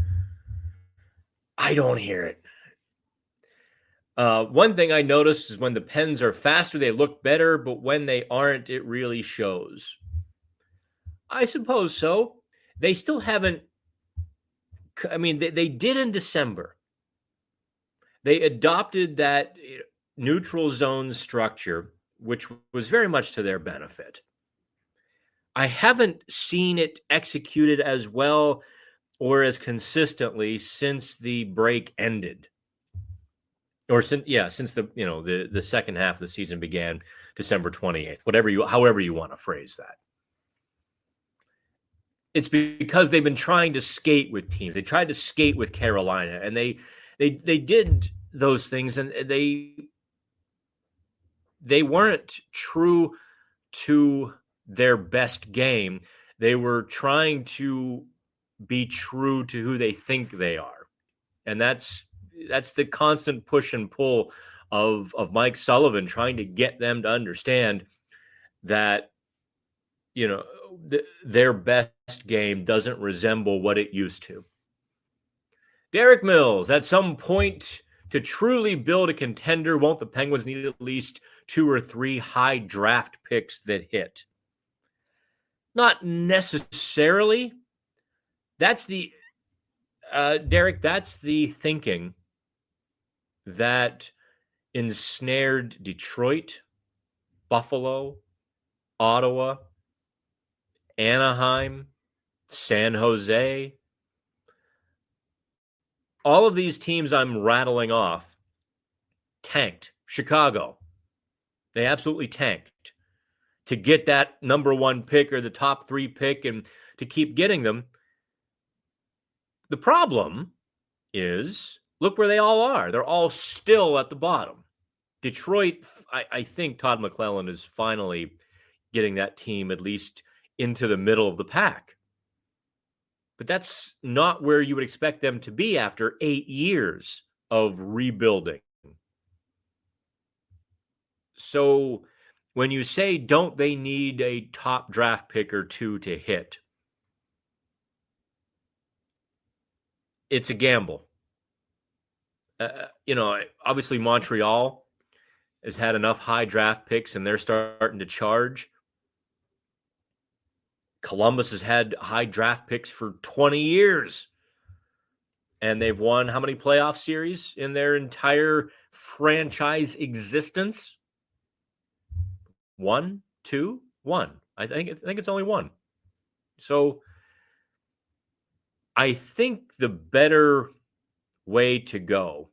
I don't hear it. One thing I noticed is when the Pens are faster, they look better, but when they aren't, it really shows. I suppose so. They still haven't. I mean, they did in December. They adopted that neutral zone structure, which was very much to their benefit. I haven't seen it executed as well or as consistently since the break ended. Or since the second half of the season began December 28th, however you want to phrase that. It's because they've been trying to skate with teams. They tried to skate with Carolina, and they did those things, and they weren't true to their best game. They were trying to be true to who they think they are. And that's the constant push and pull of Mike Sullivan, trying to get them to understand that, their best game doesn't resemble what it used to. Derek Mills, at some point, to truly build a contender, won't the Penguins need at least 2 or 3 high draft picks that hit? Not necessarily. That's the Derek, that's the thinking that ensnared Detroit, Buffalo, Ottawa, Anaheim, San Jose. All of these teams I'm rattling off tanked. Chicago, they absolutely tanked to get that number 1 pick or the top 3 pick and to keep getting them. The problem is, look where they all are. They're all still at the bottom. Detroit, I think Todd McClellan is finally getting that team at least into the middle of the pack. But that's not where you would expect them to be after 8 years of rebuilding. So when you say, don't they need a top draft pick or 2 to hit? It's a gamble. Obviously Montreal has had enough high draft picks and they're starting to charge. Columbus has had high draft picks for 20 years. And they've won how many playoff series in their entire franchise existence? 1, 2, 1. I think it's only 1. So I think the better way to go,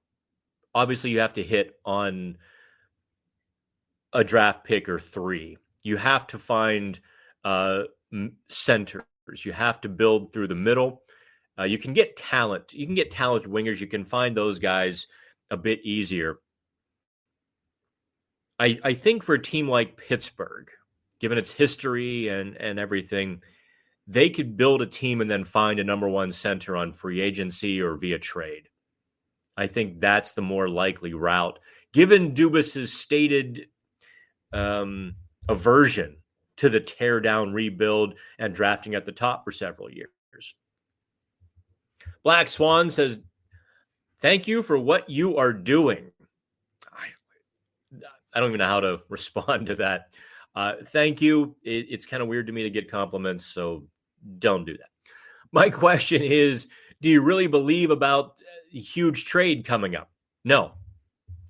obviously you have to hit on a draft pick or 3. You have to find centers. You have to build through the middle. You can get talent. You can get talented wingers. You can find those guys a bit easier. I think for a team like Pittsburgh, given its history and everything, they could build a team and then find a number 1 center on free agency or via trade. I think that's the more likely route, given Dubas's stated aversion to the tear down, rebuild, and drafting at the top for several years. Black Swan says, thank you for what you are doing. I don't even know how to respond to that. Thank you. It's kind of weird to me to get compliments, so don't do that. My question is, do you really believe about a huge trade coming up? No.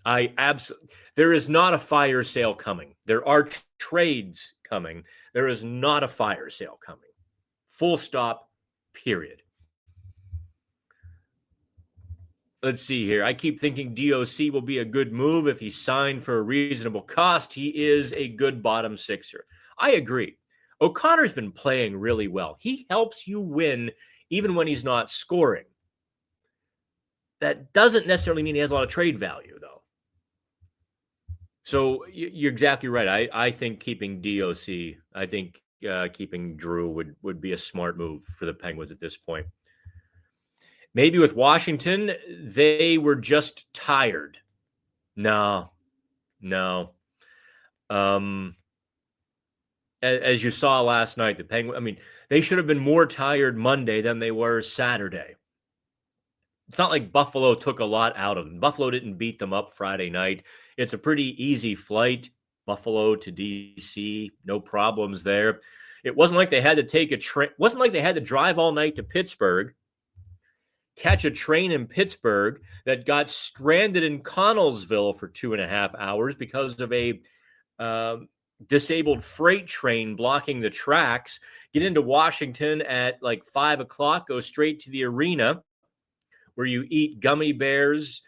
There is not a fire sale coming. There are trades coming. There is not a fire sale coming. Full stop, period. Let's see here. I keep thinking DOC will be a good move if he's signed for a reasonable cost. He is a good bottom sixer. I agree. O'Connor's been playing really well. He helps you win even when he's not scoring. That doesn't necessarily mean he has a lot of trade value, though. So you're exactly right. I think keeping DOC, I think keeping Drew would be a smart move for the Penguins at this point. Maybe with Washington, they were just tired. No. As you saw last night, the Penguins, they should have been more tired Monday than they were Saturday. It's not like Buffalo took a lot out of them. Buffalo didn't beat them up Friday night. It's a pretty easy flight, Buffalo to DC, no problems there. It wasn't like they had to take a train. It wasn't like they had to drive all night to Pittsburgh, catch a train in Pittsburgh that got stranded in Connellsville for 2.5 hours because of a disabled freight train blocking the tracks, get into Washington at like 5 o'clock, go straight to the arena where you eat gummy bears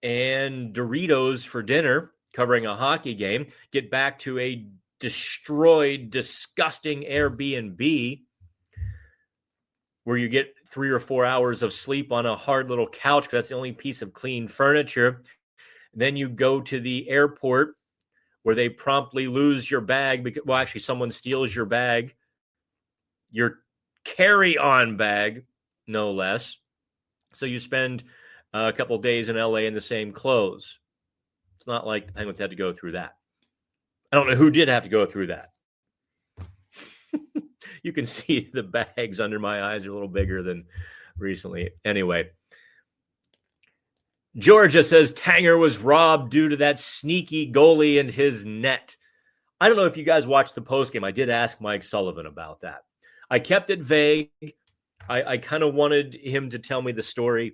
and Doritos for dinner, covering a hockey game, get back to a destroyed, disgusting Airbnb where you get 3 or 4 hours of sleep on a hard little couch because that's the only piece of clean furniture. Then you go to the airport where they promptly lose your bag because, well, actually, someone steals your bag. Your carry-on bag, no less. So you spend a couple days in LA in the same clothes. It's not like the Penguins had to go through that. I don't know who did have to go through that. You can see the bags under my eyes are a little bigger than recently. Anyway, Georgia says Tanger was robbed due to that sneaky goalie and his net. I don't know if you guys watched the postgame. I did ask Mike Sullivan about that. I kept it vague. I kind of wanted him to tell me the story,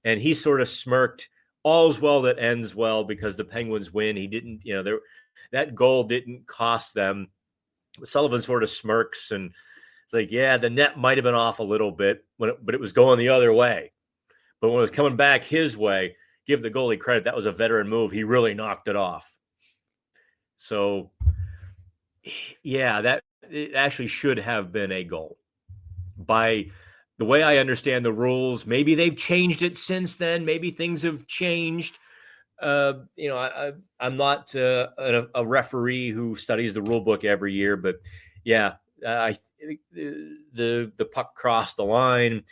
and he sort of smirked. All's well that ends well because the Penguins win. He didn't, that goal didn't cost them. Sullivan sort of smirks, and it's like, yeah, the net might have been off a little bit, but it was going the other way. But when it was coming back his way, give the goalie credit. That was a veteran move. He really knocked it off. So, yeah, that it actually should have been a goal. By the way I understand the rules, maybe they've changed it since then. Maybe things have changed. I'm not a referee who studies the rule book every year, but yeah, the puck crossed the line.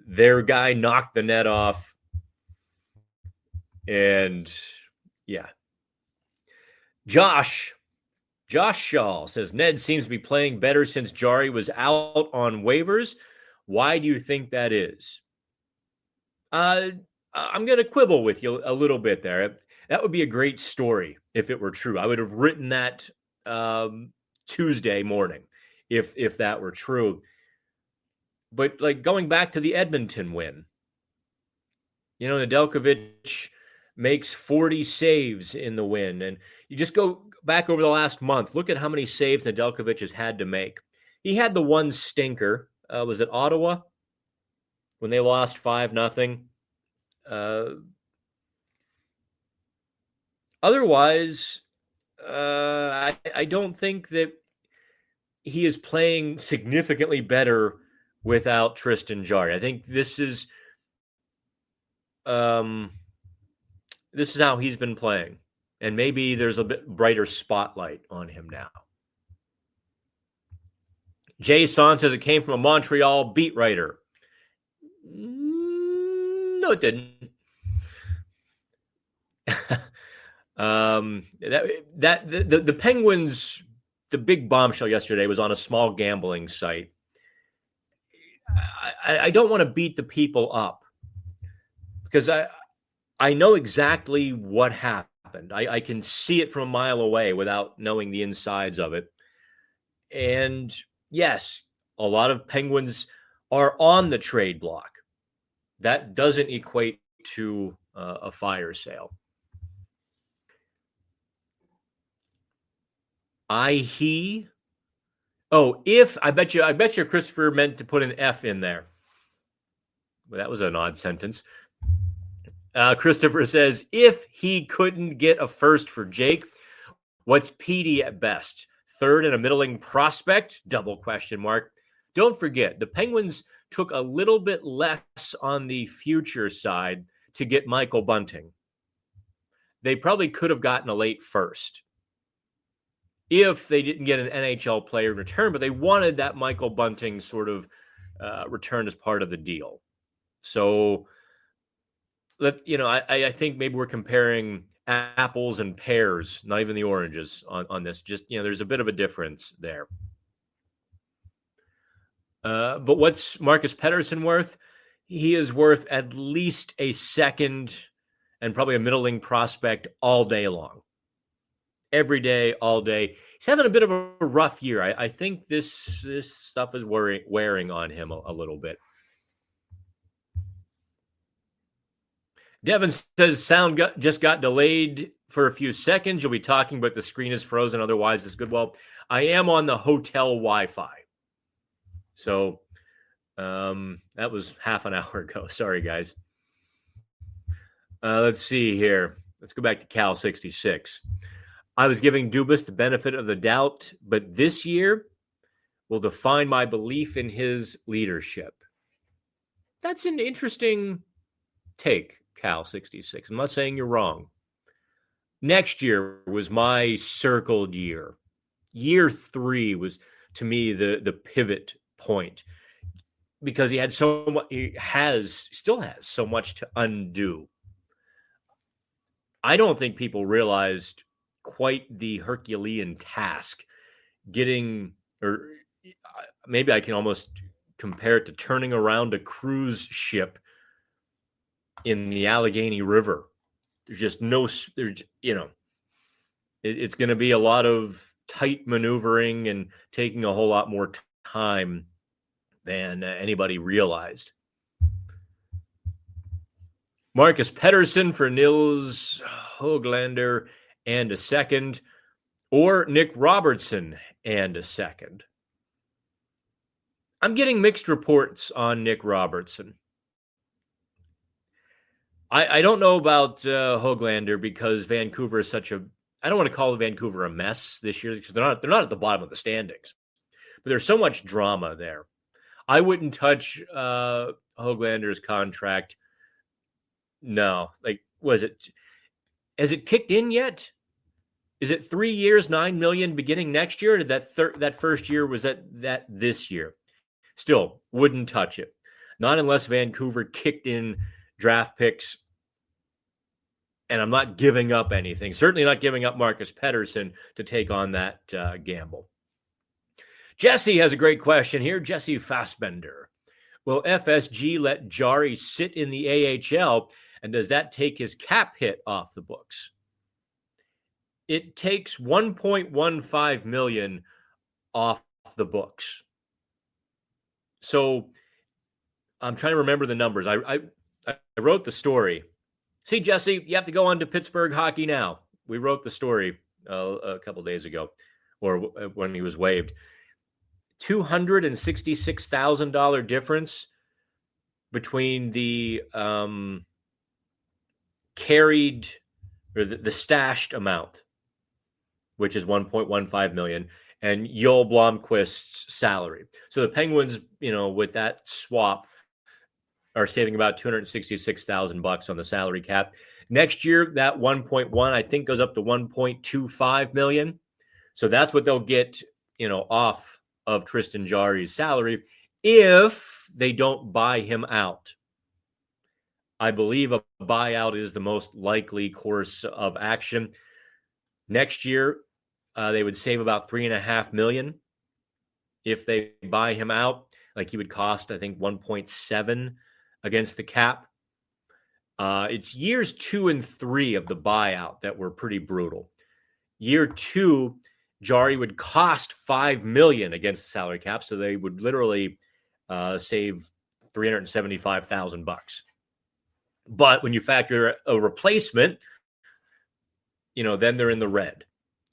Their guy knocked the net off, and yeah. Josh Shaw says Ned seems to be playing better since Jari was out on waivers. Why do you think that is? I'm going to quibble with you a little bit there. That would be a great story if it were true. I would have written that Tuesday morning if that were true. But like going back to the Edmonton win, Nedeljkovic makes 40 saves in the win. And you just go back over the last month. Look at how many saves Nedeljkovic has had to make. He had the one stinker. Was it Ottawa when they lost 5-0? Otherwise, I don't think that he is playing significantly better without Tristan Jarry. I think this is how he's been playing, and maybe there's a bit brighter spotlight on him now. Jay Son says it came from a Montreal beat writer. No, it didn't. The Penguins, the big bombshell yesterday was on a small gambling site. I don't want to beat the people up because I know exactly what happened. I can see it from a mile away without knowing the insides of it. And yes, a lot of Penguins are on the trade block. That doesn't equate to a fire sale. I bet you Christopher meant to put an F in there. Well, that was an odd sentence. Christopher says, if he couldn't get a first for Jake, what's Petey at best? Third and a middling prospect? ? Don't forget, the Penguins took a little bit less on the future side to get Michael Bunting. They probably could have gotten a late first if they didn't get an NHL player in return, but they wanted that Michael Bunting sort of return as part of the deal. So, I think maybe we're comparing apples and pears, not even the oranges on this. Just, there's a bit of a difference there. But what's Marcus Pettersson worth? He is worth at least a second and probably a middling prospect all day long. Every day, all day. He's having a bit of a rough year. I think this stuff is wearing on him a little bit. Devin says sound just got delayed for a few seconds. You'll be talking, but the screen is frozen. Otherwise, it's good. Well, I am on the hotel Wi-Fi. So that was half an hour ago. Sorry, guys. Let's see here. Let's go back to Cal 66. I was giving Dubas the benefit of the doubt, but this year will define my belief in his leadership. That's an interesting take, Cal 66. I'm not saying you're wrong. Next year was my circled year. Year 3 was, to me, the pivot point. because he still has so much to undo. I don't think people realized quite the Herculean task getting, or maybe I can almost compare it to turning around a cruise ship in the Allegheny River. There's just it's going to be a lot of tight maneuvering and taking a whole lot more time than anybody realized. Marcus Pettersson for Nils Höglander and a second, or Nick Robertson and a second. I'm getting mixed reports on Nick Robertson. I don't know about Höglander because Vancouver is such a, I don't want to call Vancouver a mess this year because they're not at the bottom of the standings, but there's so much drama there. I wouldn't touch Höglander's contract. No, has it kicked in yet? Is it 3 years, $9 million beginning next year? Or did that first year was that this year? Still wouldn't touch it. Not unless Vancouver kicked in draft picks. And I'm not giving up anything. Certainly not giving up Marcus Pettersson to take on that gamble. Jesse has a great question here. Jesse Fassbender. Will FSG let Jari sit in the AHL? And does that take his cap hit off the books? It takes $1.15 million off the books. So I'm trying to remember the numbers. I wrote the story. See, Jesse, you have to go on to Pittsburgh Hockey Now. We wrote the story a couple days ago, or when he was waived. $266,000 difference between the carried or the stashed amount, which is $1.15 million, and Joel Blomqvist's salary. So the Penguins, with that swap, are saving about $266,000 on the salary cap. Next year, that 1.1 I think goes up to 1.25 million. So that's what they'll get, off of Tristan Jarry's salary if they don't buy him out. I believe a buyout is the most likely course of action. Next year, they would save about $3.5 million if they buy him out. Like he would cost, I think, 1.7 against the cap. It's years 2 and 3 of the buyout that were pretty brutal. Year 2, Jarry would cost $5 million against the salary cap, so they would literally save $375,000. But when you factor a replacement, then they're in the red.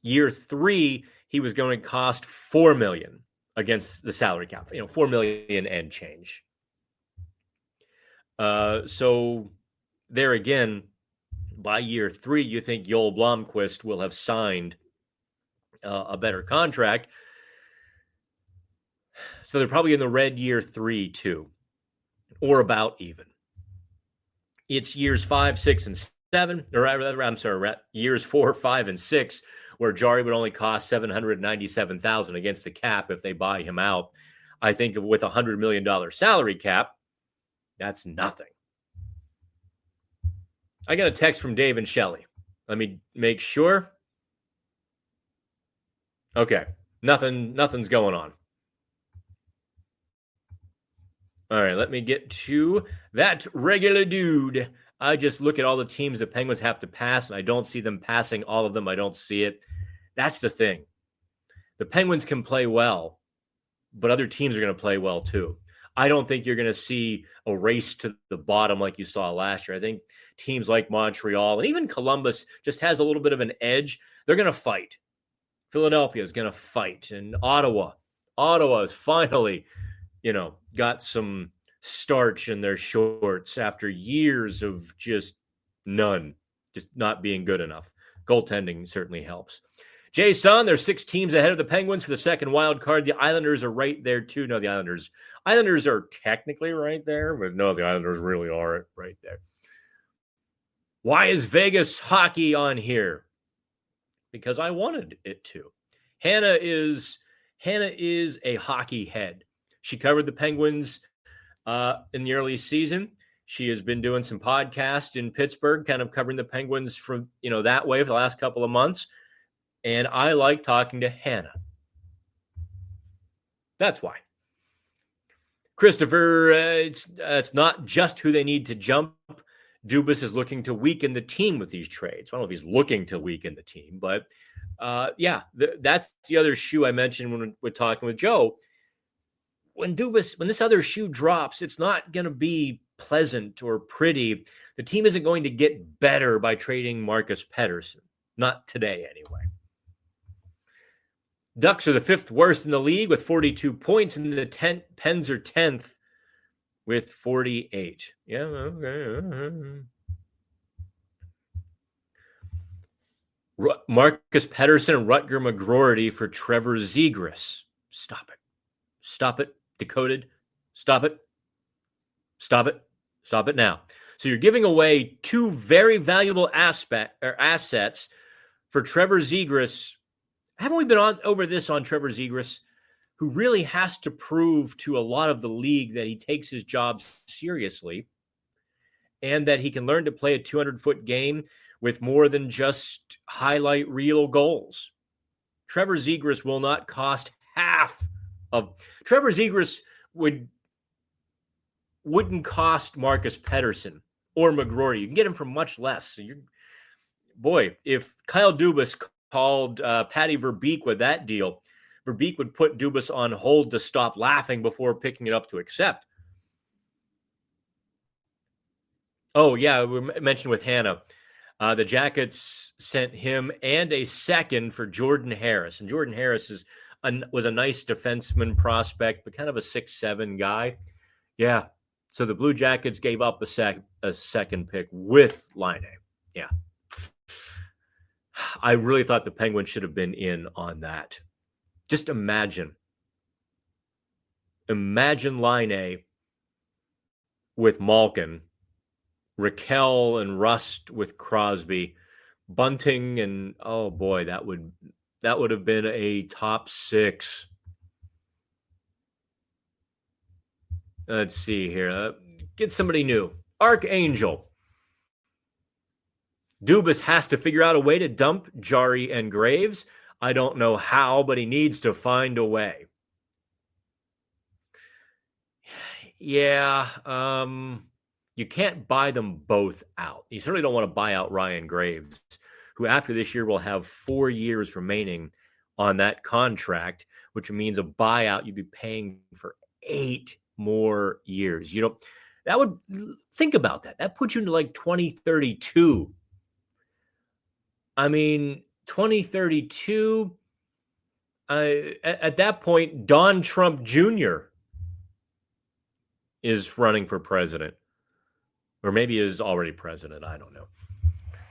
Year 3, he was going to cost $4 million against the salary cap. $4 million and change. So there again, by year 3, you think Joel Blomqvist will have signed a better contract. So they're probably in the red year 3 too, or about even. It's years 5, 6, and 7, or I'm sorry, years 4, 5, and 6, where Jarry would only cost $797,000 against the cap if they buy him out. I think with a $100 million salary cap, that's nothing. I got a text from Dave and Shelley. Let me make sure. Okay, nothing's going on. All right, let me get to that regular dude. I just look at all the teams the Penguins have to pass, and I don't see them passing all of them. I don't see it. That's the thing. The Penguins can play well, but other teams are going to play well too. I don't think you're going to see a race to the bottom like you saw last year. I think teams like Montreal and even Columbus just has a little bit of an edge. They're going to fight. Philadelphia is going to fight. And Ottawa has finally, got some starch in their shorts after years of just none, just not being good enough. Goaltending certainly helps. Jason, there's 6 teams ahead of the Penguins for the second wild card. The Islanders are right there too. No, the Islanders are technically right there, but no, the Islanders really are right there. Why is Vegas hockey on here? Because I wanted it to. Hannah is a hockey head. She covered the Penguins in the early season. She has been doing some podcasts in Pittsburgh, kind of covering the Penguins from, that way for the last couple of months. And I like talking to Hannah. That's why. Christopher, it's not just who they need to jump. Dubas is looking to weaken the team with these trades. I don't know if he's looking to weaken the team, but that's the other shoe I mentioned when we're talking with Joe. When this other shoe drops, it's not going to be pleasant or pretty. The team isn't going to get better by trading Marcus Pettersson. Not today, anyway. Ducks are the 5th worst in the league with 42 points, and the Pens are 10th with 48. Yeah, okay. Marcus Pettersson and Rutger McGroarty for Trevor Zegras. Stop it. Stop it. Decoded. Stop it. Stop it. Stop it now. So you're giving away 2 very valuable assets for Trevor Zegras. Haven't we been over this on Trevor Zegras, who really has to prove to a lot of the league that he takes his job seriously and that he can learn to play a 200-foot game with more than just highlight reel goals? Trevor Zegras will not cost half of... Trevor Zegras wouldn't cost Marcus Pettersson or McGroarty. You can get him for much less. So if Kyle Dubas called Patty Verbeek with that deal, Verbeek would put Dubas on hold to stop laughing before picking it up to accept. Oh, yeah, we mentioned with Hannah. The Jackets sent him and a second for Jordan Harris. And Jordan Harris was a nice defenseman prospect, but kind of a 6'7" guy. Yeah. So the Blue Jackets gave up a second pick with Line A. Yeah. I really thought the Penguins should have been in on that. Just imagine Line A with Malkin, Raquel and Rust with Crosby, Bunting, and oh boy, that would have been a top 6. Let's see here. Get somebody new. Archangel. Dubas has to figure out a way to dump Jari and Graves. I don't know how, but he needs to find a way. Yeah, you can't buy them both out. You certainly don't want to buy out Ryan Graves, who after this year will have 4 years remaining on that contract, which means a buyout you'd be paying for 8 more years. That would, think about that. That puts you into like 2032. I mean, 2032, at that point, Don Trump Jr. is running for president. Or maybe is already president. I don't know.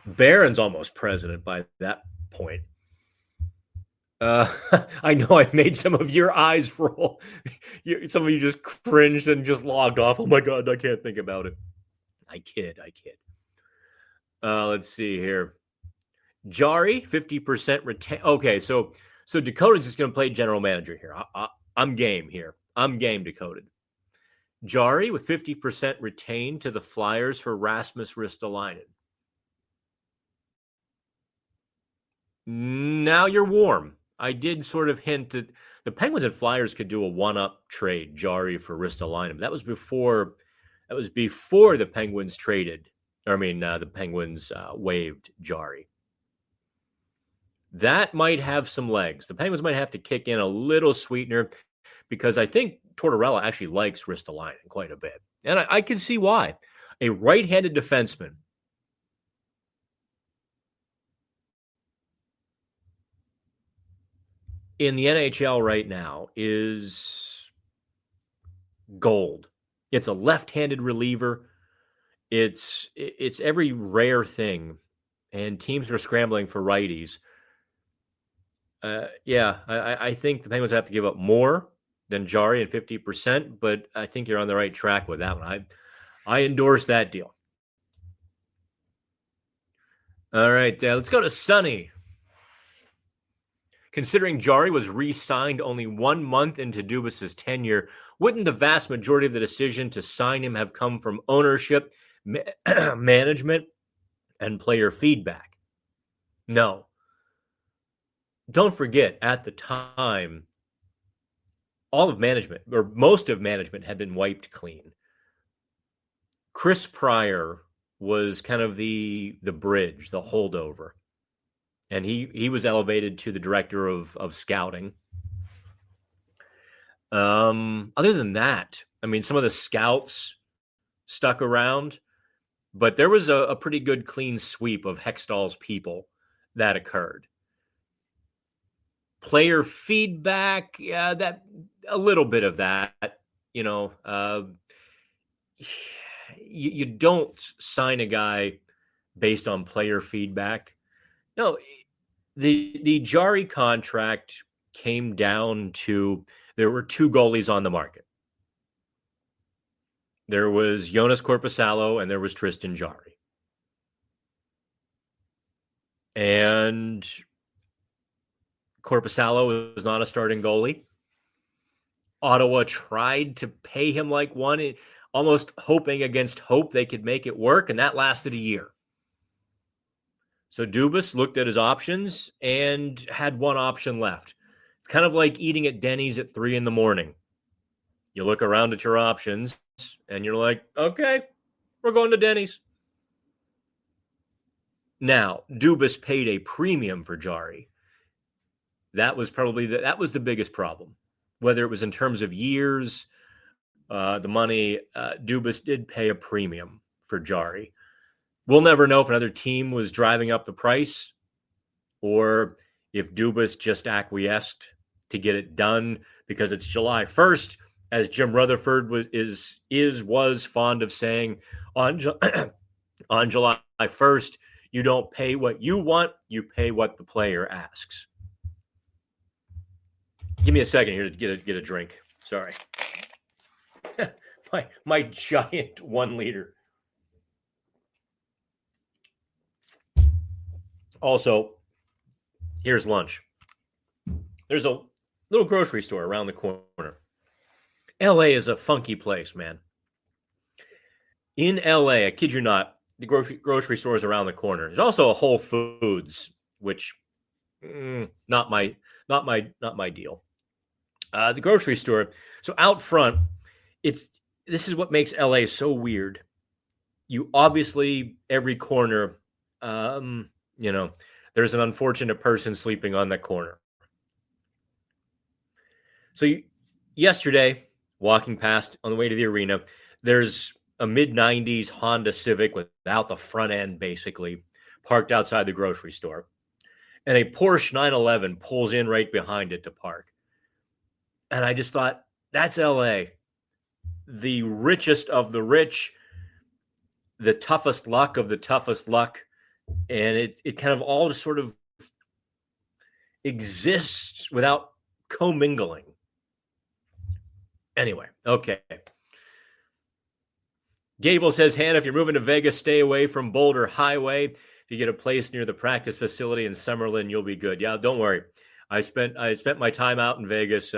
Barron's almost president by that point. I know I made some of your eyes roll. Some of you just cringed and just logged off. Oh my God, I can't think about it. I kid. Let's see here. Jari, 50% retain. Okay, so Dakota's just going to play general manager here. I'm game here. I'm game, Decoded. Jari with 50% retained to the Flyers for Rasmus Ristolainen. Now you're warm. I did sort of hint that the Penguins and Flyers could do a one-up trade, Jari for Ristolainen. That was before the Penguins traded. The Penguins waived Jari. That might have some legs. The Penguins might have to kick in a little sweetener because I think Tortorella actually likes Ristolainen quite a bit. And I can see why. A right-handed defenseman in the NHL right now is gold. It's a left-handed reliever. It's every rare thing, and teams are scrambling for righties. I think the Penguins have to give up more than Jari at 50%, but I think you're on the right track with that one. I endorse that deal. All right, let's go to Sonny. Considering Jari was re-signed only 1 month into Dubas's tenure, Wouldn't the vast majority of the decision to sign him have come from ownership, management, and player feedback? No. Don't forget, at the time, all of management, or most of management, had been wiped clean. Chris Pryor was kind of the bridge, the holdover. And he was elevated to the director of scouting. Other than that, I mean, some of the scouts stuck around, but there was a pretty good clean sweep of Hextall's people that occurred. Player feedback, yeah, that a little bit of that, you don't sign a guy based on player feedback. No, the Jarry contract came down to there were two goalies on the market. There was Jonas Korpisalo and there was Tristan Jarry. And Korpisalo was not a starting goalie. Ottawa tried to pay him like one, almost hoping against hope they could make it work, and that lasted a year. So Dubas looked at his options and had one option left. It's kind of like eating at Denny's at 3 a.m. You look around at your options and you're like, okay, we're going to Denny's. Now, Dubas paid a premium for Jarry. That was probably that was the biggest problem. Whether it was in terms of years, the money, Dubas did pay a premium for Jarry. We'll never know if another team was driving up the price or if Dubas just acquiesced to get it done because it's July 1st, as Jim Rutherford was fond of saying, on July 1st, you don't pay what you want, you pay what the player asks. Give me a second here to get a drink. Sorry. my giant 1 liter. Also, here's lunch. There's a little grocery store around the corner. LA is a funky place, man. In LA, I kid you not, the grocery store is around the corner. There's also a Whole Foods, which not my deal. The grocery store. So out front, this is what makes LA so weird. You obviously every corner, there's an unfortunate person sleeping on that corner. So yesterday, walking past on the way to the arena, there's a mid-90s Honda Civic without the front end, basically, parked outside the grocery store. And a Porsche 911 pulls in right behind it to park. And I just thought, that's LA. The richest of the rich, the toughest luck of the toughest luck. And it kind of all just sort of exists without commingling. Anyway, okay. Gable says, Hannah, if you're moving to Vegas, stay away from Boulder Highway. If you get a place near the practice facility in Summerlin, you'll be good. Yeah, don't worry. I spent my time out in Vegas.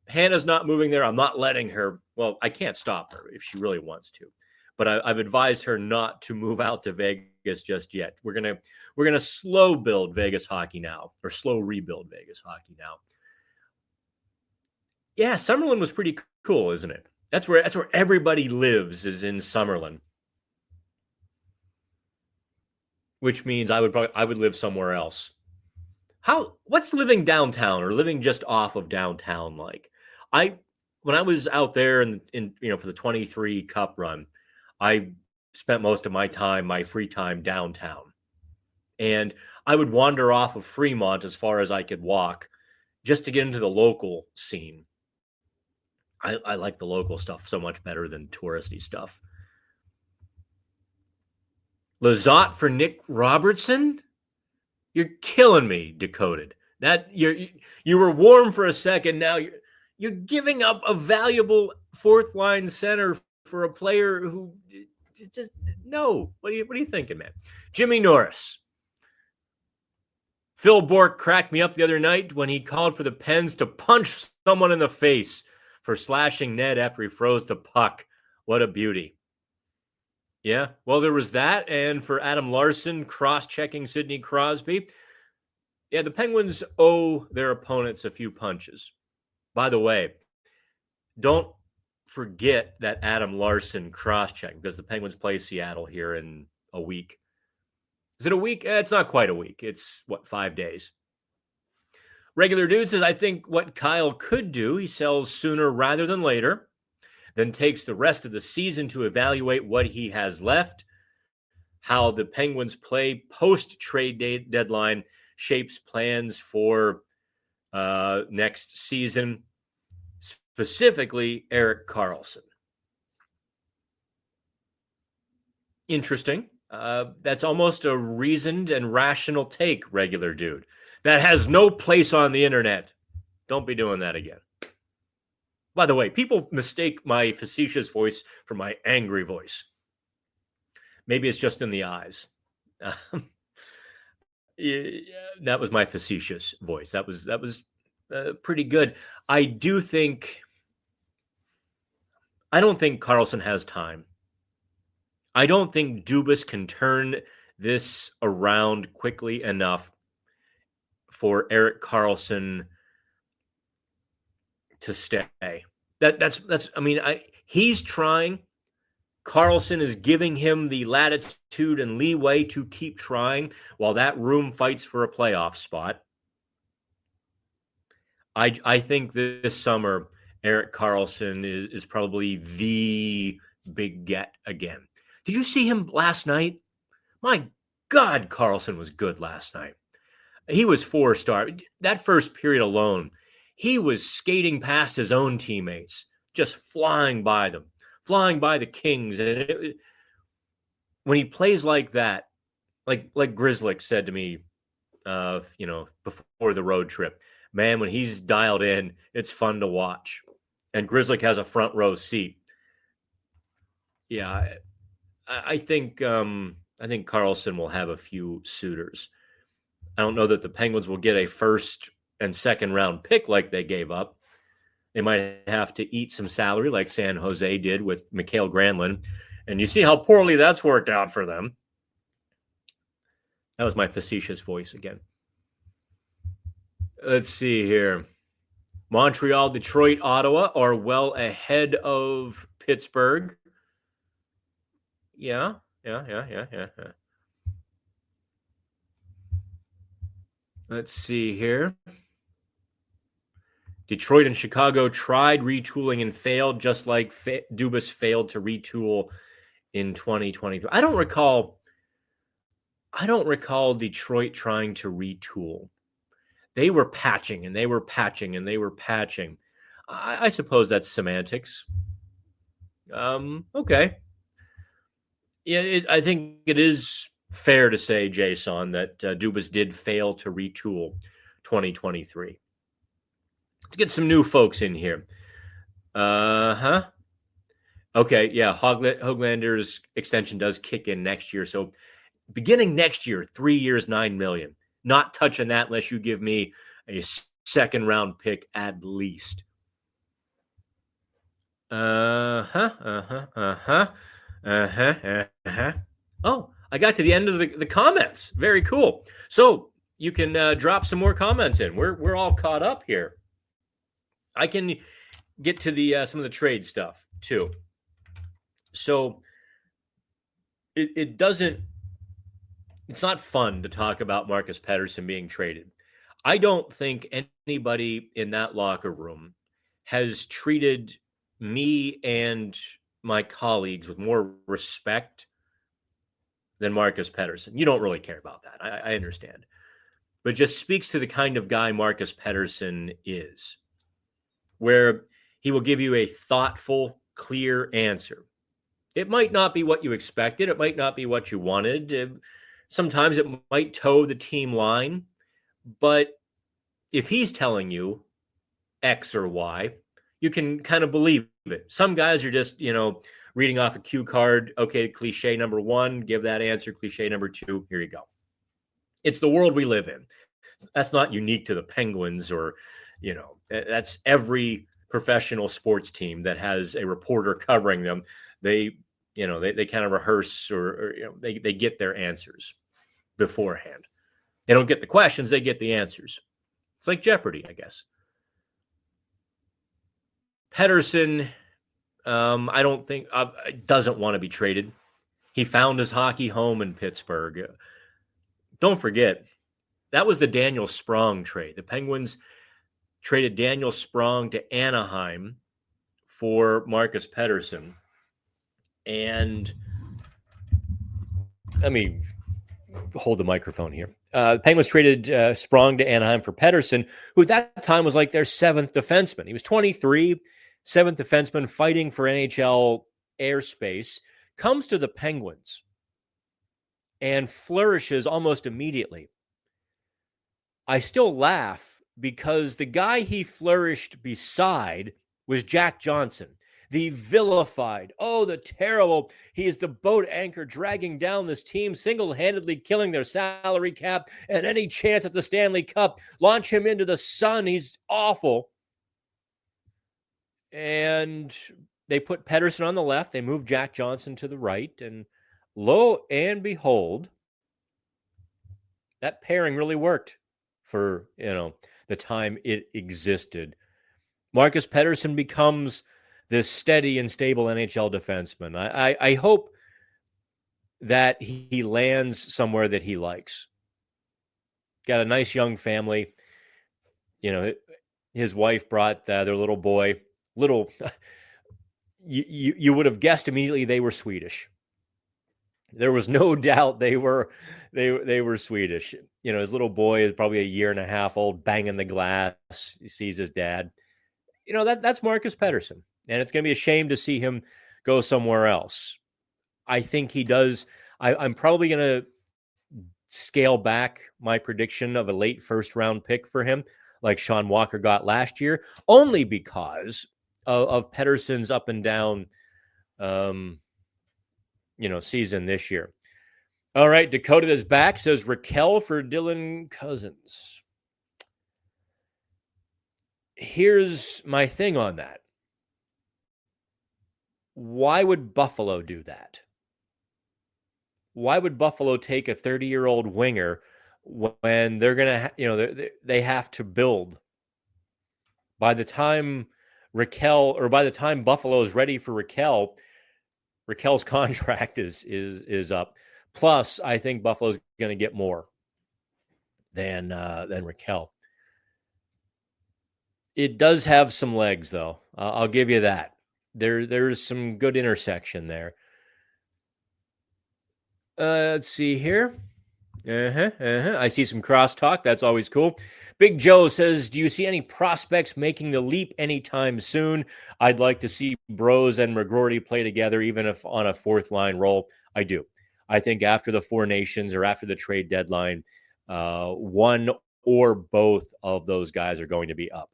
Hannah's not moving there. I'm not letting her. Well, I can't stop her if she really wants to. But I've advised her not to move out to Vegas just yet. We're gonna slow build Vegas hockey now, or slow rebuild Vegas hockey now. Yeah, Summerlin was pretty cool, isn't it? That's where everybody lives, is in Summerlin. Which means I would live somewhere else. What's living downtown or living just off of downtown like? When I was out there in for the 23 Cup run, I spent most of my free time downtown. And I would wander off of Fremont as far as I could walk just to get into the local scene. I like the local stuff so much better than touristy stuff. Lizotte for Nick Robertson? You're killing me, Decoded. That you were warm for a second. Now you're giving up a valuable fourth line center for a player who just no. What are you thinking, man? Jimmy Norris. Phil Bourque cracked me up the other night when he called for the Pens to punch someone in the face for slashing Ned after he froze the puck. What a beauty. Yeah, well, there was that. And for Adam Larson, cross-checking Sidney Crosby. Yeah, the Penguins owe their opponents a few punches. By the way, don't forget that Adam Larson cross-check because the Penguins play Seattle here in a week. Is it a week? It's not quite a week. It's, 5 days. Regular Dude says, I think what Kyle could do, he sells sooner rather than later, then takes the rest of the season to evaluate what he has left, how the Penguins play post-trade deadline shapes plans for next season, specifically Erik Karlsson. Interesting. That's almost a reasoned and rational take, Regular Dude. That has no place on the internet. Don't be doing that again. By the way, people mistake my facetious voice for my angry voice. Maybe it's just in the eyes. Yeah, that was my facetious voice. That was pretty good. I don't think Karlsson has time. I don't think Dubas can turn this around quickly enough for Erik Karlsson to stay. He's trying. Karlsson is giving him the latitude and leeway to keep trying while that room fights for a playoff spot. I think this summer, Erik Karlsson is probably the big get again. Did you see him last night? My God, Karlsson was good last night. He was 4-star. That first period alone, he was skating past his own teammates, just flying by them, flying by the Kings. And when he plays like that, like Grizzlick said to me, before the road trip, man, when he's dialed in, it's fun to watch. And Grizzlick has a front row seat. Yeah, I think Karlsson will have a few suitors. I don't know that the Penguins will get a first and second round pick like they gave up. They might have to eat some salary like San Jose did with Mikael Granlund. And you see how poorly that's worked out for them. That was my facetious voice again. Let's see here. Montreal, Detroit, Ottawa are well ahead of Pittsburgh. Yeah. Let's see here. Detroit and Chicago tried retooling and failed, just like Dubas failed to retool in 2023. I don't recall Detroit trying to retool. They were patching and they were patching and they were patching. I suppose that's semantics. Okay. Yeah, I think it is fair to say, Jason, that Dubas did fail to retool 2023. Let's get some new folks in here. Okay, yeah, Höglander's extension does kick in next year. So beginning next year, 3 years, $9 million. Not touching that unless you give me a second round pick at least. Oh, I got to the end of the comments. Very cool. So you can drop some more comments in. We're all caught up here. I can get to the some of the trade stuff too. So it's not fun to talk about Marcus Pettersson being traded. I don't think anybody in that locker room has treated me and my colleagues with more respect than Marcus Pettersson. You don't really care about that. I understand. But it just speaks to the kind of guy Marcus Pettersson is, where he will give you a thoughtful, clear answer. It might not be what you expected. It might not be what you wanted. Sometimes it might toe the team line. But if he's telling you X or Y, you can kind of believe it. Some guys are just, reading off a cue card. Okay, cliche number 1, give that answer. Cliche number 2, here you go. It's the world we live in. That's not unique to the Penguins or, that's every professional sports team that has a reporter covering them, they kind of rehearse or they get their answers beforehand. They don't get the questions, they get the answers. It's like Jeopardy, I guess. Pedersen, I don't think doesn't want to be traded. He found his hockey home in Pittsburgh. Don't forget, that was the Daniel Sprong trade. The Penguins traded Daniel Sprong to Anaheim for Marcus Pedersen. And let me hold the microphone here. The Penguins traded Sprong to Anaheim for Pedersen, who at that time was like their seventh defenseman. He was 23, seventh defenseman fighting for NHL airspace, comes to the Penguins and flourishes almost immediately. I still laugh because the guy he flourished beside was Jack Johnson, the vilified, the terrible, he is the boat anchor dragging down this team, single-handedly killing their salary cap and any chance at the Stanley Cup. Launch him into the sun. He's awful. And they put Pedersen on the left. They moved Jack Johnson to the right. And lo and behold, that pairing really worked for, the time it existed. Marcus Pedersen becomes this steady and stable NHL defenseman. I hope that he lands somewhere that he likes. Got a nice young family. His wife brought their little boy. You would have guessed immediately they were Swedish. There was no doubt they were Swedish. His little boy is probably a year and a half old, banging the glass. He sees his dad. That's Marcus Pedersen. And it's going to be a shame to see him go somewhere else. I think he does. I'm probably going to scale back my prediction of a late first-round pick for him, like Sean Walker got last year, only because of Pedersen's up and down, season this year. All right, Dakota is back, says Rakell for Dylan Cousins. Here's my thing on that. Why would Buffalo do that? Why would Buffalo take a 30-year-old winger when they're going to, they have to build? By the time Buffalo is ready for Rakell's contract is up. Plus, I think Buffalo's going to get more than Rakell. It does have some legs, though. I'll give you that. There's some good intersection there. Let's see here. I see some crosstalk. That's always cool. Big Joe says, do you see any prospects making the leap anytime soon? I'd like to see Bros and McGroarty play together, even if on a fourth line role. I do. I think after the Four Nations or after the trade deadline, one or both of those guys are going to be up.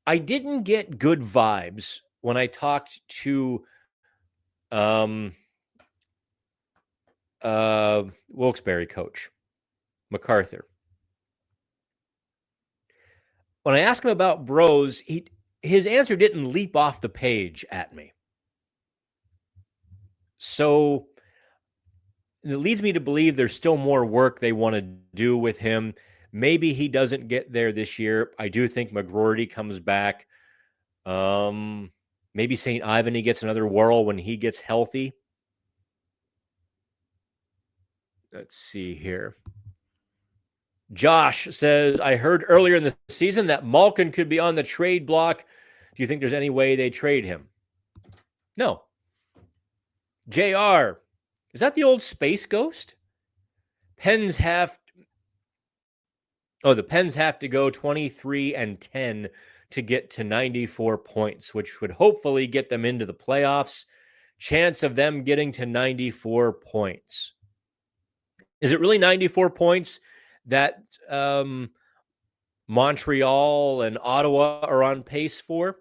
I didn't get good vibes when I talked to Wilkes-Barre coach MacArthur. When I asked him about Bros, his answer didn't leap off the page at me. So it leads me to believe there's still more work they want to do with him. Maybe he doesn't get there this year. I do think McGroarty comes back. Maybe St. Ivany gets another whirl when he gets healthy. Let's see here. Josh says, I heard earlier in the season that Malkin could be on the trade block. Do you think there's any way they trade him? No. JR, is that the old Space Ghost? The Pens have to go 23-10 to get to 94 points, which would hopefully get them into the playoffs. Chance of them getting to 94 points. Is it really 94 points that Montreal and Ottawa are on pace for?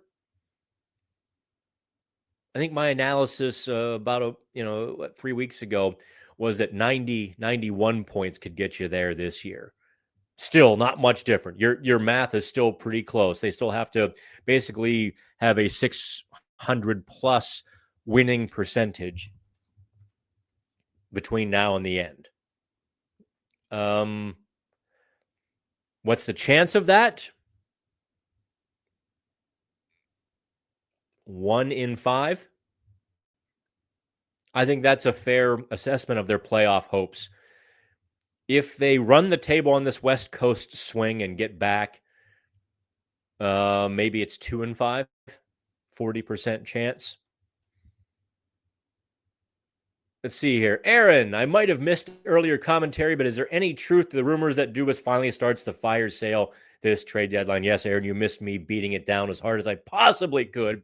I think my analysis about 3 weeks ago was that 91 points could get you there this year. Still not much different. Your math is still pretty close. They still have to basically have a 600 plus winning percentage between now and the end. What's the chance of that? 1 in 5. I think that's a fair assessment of their playoff hopes. If they run the table on this West Coast swing and get back, maybe it's 2 in 5, 40% chance. Let's see here. Aaron, I might have missed earlier commentary, but is there any truth to the rumors that Dubas finally starts the fire sale this trade deadline? Yes, Aaron, you missed me beating it down as hard as I possibly could.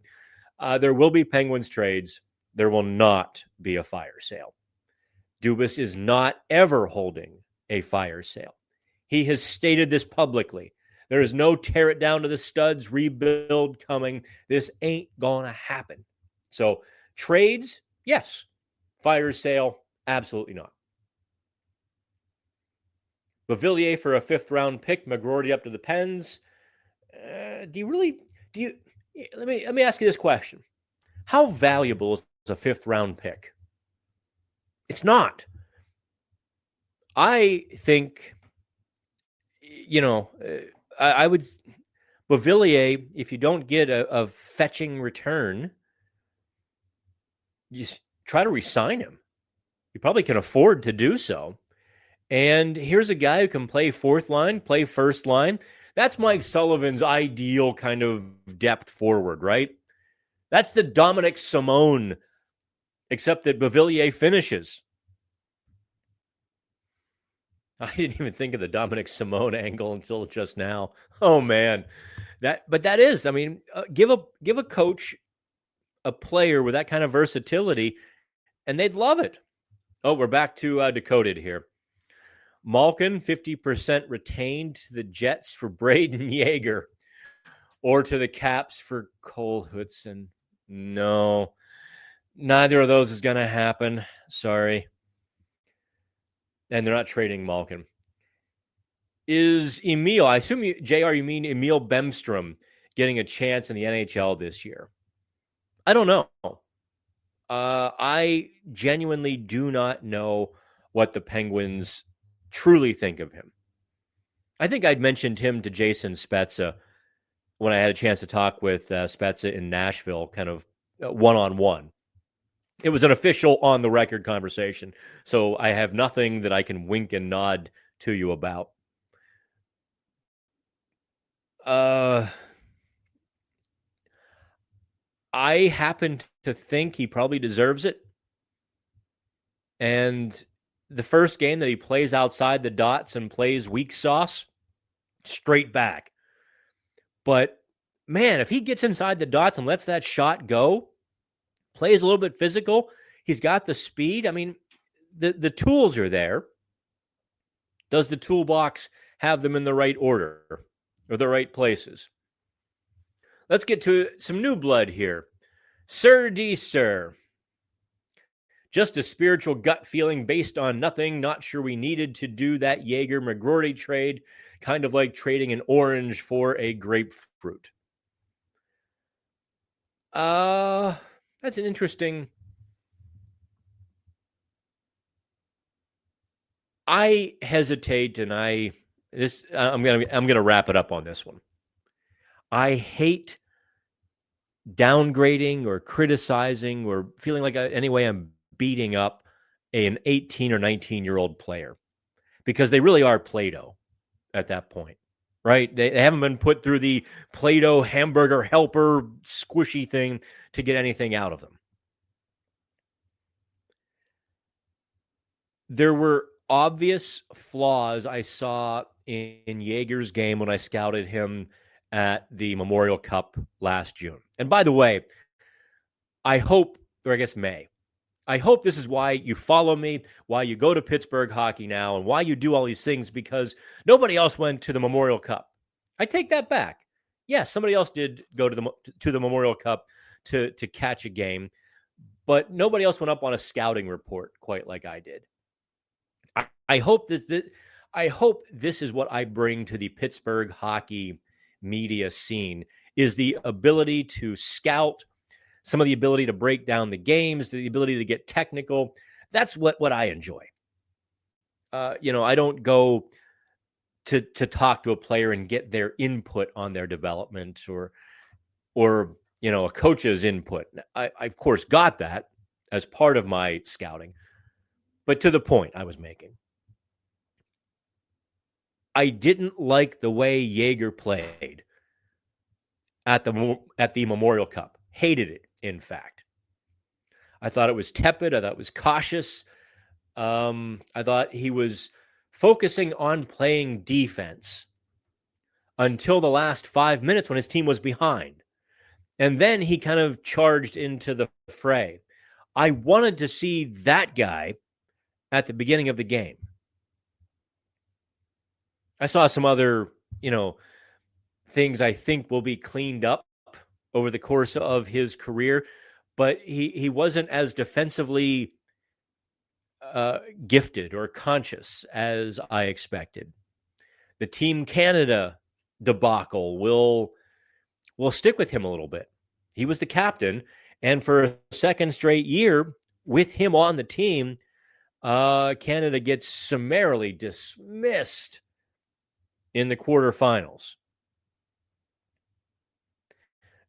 There will be Penguins trades. There will not be a fire sale. Dubas is not ever holding a fire sale. He has stated this publicly. There is no tear it down to the studs rebuild coming. This ain't going to happen. So trades, yes. Fire sale, absolutely not. Bavillier for a 5th round pick, McGroarty up to the Pens. Let me ask you this question. How valuable is a 5th round pick? It's not. I think, I would, Bavillier, if you don't get a fetching return, you try to re-sign him. You probably can afford to do so. And here's a guy who can play 4th line, play 1st line. That's Mike Sullivan's ideal kind of depth forward, right? That's the Dominic Simone, except that Bavillier finishes. I didn't even think of the Dominic Simone angle until just now. Oh man, but that is. I mean, give a coach a player with that kind of versatility, and they'd love it. Oh, we're back to Decoded here. Malkin 50% retained to the Jets for Braden Yeager, or to the Caps for Cole Hudson. No, neither of those is going to happen. Sorry. And they're not trading Malkin. Is Emil, I assume, JR, you mean Emil Bemstrom getting a chance in the NHL this year? I don't know. I genuinely do not know what the Penguins truly think of him. I think I'd mentioned him to Jason Spezza when I had a chance to talk with Spezza in Nashville, kind of one-on-one. It was an official on-the-record conversation, so I have nothing that I can wink and nod to you about. I happen to think he probably deserves it. And the first game that he plays outside the dots and plays weak sauce, straight back. But, man, if he gets inside the dots and lets that shot go, plays a little bit physical, he's got the speed. I mean, the tools are there. Does the toolbox have them in the right order or the right places? Let's get to some new blood here. Sir D. Sir. Just a spiritual gut feeling based on nothing. Not sure we needed to do that Yeager-McGroarty trade. Kind of like trading an orange for a grapefruit. That's an interesting. I hesitate, and I'm gonna wrap it up on this one. I hate downgrading or criticizing or feeling like anyway I'm beating up an 18 or 19-year-old player, because they really are Play-Doh at that point, right? They haven't been put through the Play-Doh hamburger helper squishy thing to get anything out of them. There were obvious flaws I saw in Yeager's game when I scouted him at the Memorial Cup last June. And by the way, I hope this is why you follow me, why you go to Pittsburgh Hockey Now, and why you do all these things, because nobody else went to the Memorial Cup. I take that back. Yes, somebody else did go to the Memorial Cup to catch a game, but nobody else went up on a scouting report quite like I did. I hope I hope this is what I bring to the Pittsburgh hockey media scene, is the ability to scout, some of the ability to break down the games, the ability to get technical. That's what I enjoy. I don't go to talk to a player and get their input on their development or a coach's input. I of course got that as part of my scouting, but to the point I was making, I didn't like the way Jaeger played at the Memorial Cup. Hated it, in fact. I thought it was tepid. I thought it was cautious. I thought he was focusing on playing defense until the last 5 minutes when his team was behind. And then he kind of charged into the fray. I wanted to see that guy at the beginning of the game. I saw some other, things I think will be cleaned up over the course of his career, but he wasn't as defensively gifted or conscious as I expected. The Team Canada debacle will stick with him a little bit. He was the captain, and for a second straight year with him on the team, Canada gets summarily dismissed in the quarterfinals.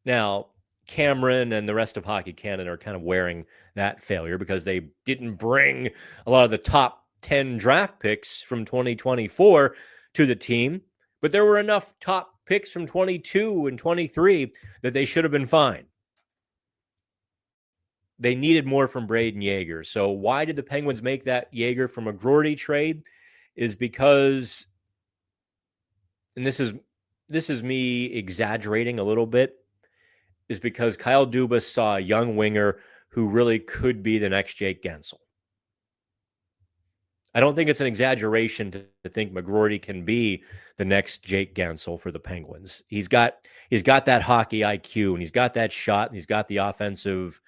Now, Cameron and the rest of Hockey Canada are kind of wearing that failure because they didn't bring a lot of the top 10 draft picks from 2024 to the team, but there were enough top picks from 22 and 23 that they should have been fine. They needed more from Braden Jaeger. So why did the Penguins make that Jaeger from a McGroarty trade? Is because, and this is me exaggerating a little bit, is because Kyle Dubas saw a young winger who really could be the next Jake Gensel. I don't think it's an exaggeration to think McGroarty can be the next Jake Gensel for the Penguins. He's got that hockey IQ, and he's got that shot, and he's got the offensive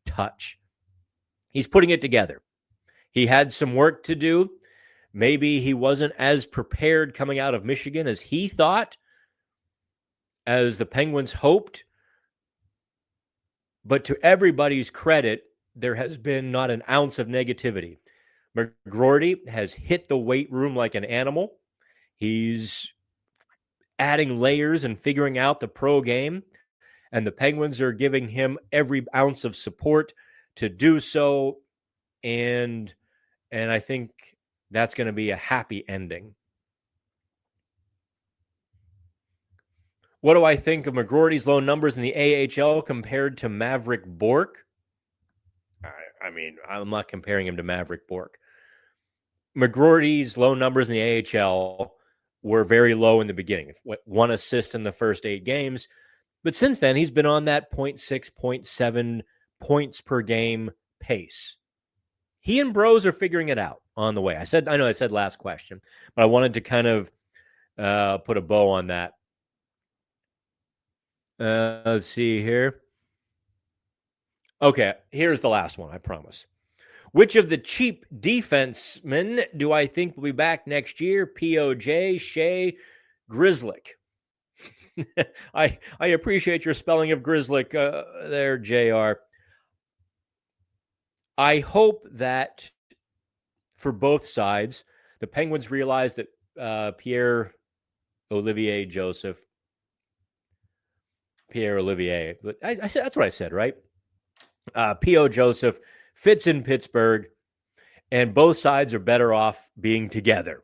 touch. He's putting it together. He had some work to do. Maybe he wasn't as prepared coming out of Michigan as he thought, as the Penguins hoped. But to everybody's credit, there has been not an ounce of negativity. McGroarty has hit the weight room like an animal. He's adding layers and figuring out the pro game, and the Penguins are giving him every ounce of support to do so, and I think that's going to be a happy ending. What do I think of McGroarty's low numbers in the AHL compared to Maverick Bourque? I mean, I'm not comparing him to Maverick Bourque. McGroarty's low numbers in the AHL were very low in the beginning. 1 assist in the first 8 games. But since then, he's been on that 0.6, 0.7 points per game pace. He and Bros are figuring it out on the way. I know I said last question, but I wanted to kind of put a bow on that. Let's see here. Okay, here's the last one, I promise. Which of the cheap defensemen do I think will be back next year? POJ, Shea, Grzelcyk. I appreciate your spelling of Grzelcyk there, JR. I hope that for both sides, the Penguins realize that Pierre-Olivier, but I said that's what I said, right? P.O. Joseph fits in Pittsburgh, and both sides are better off being together.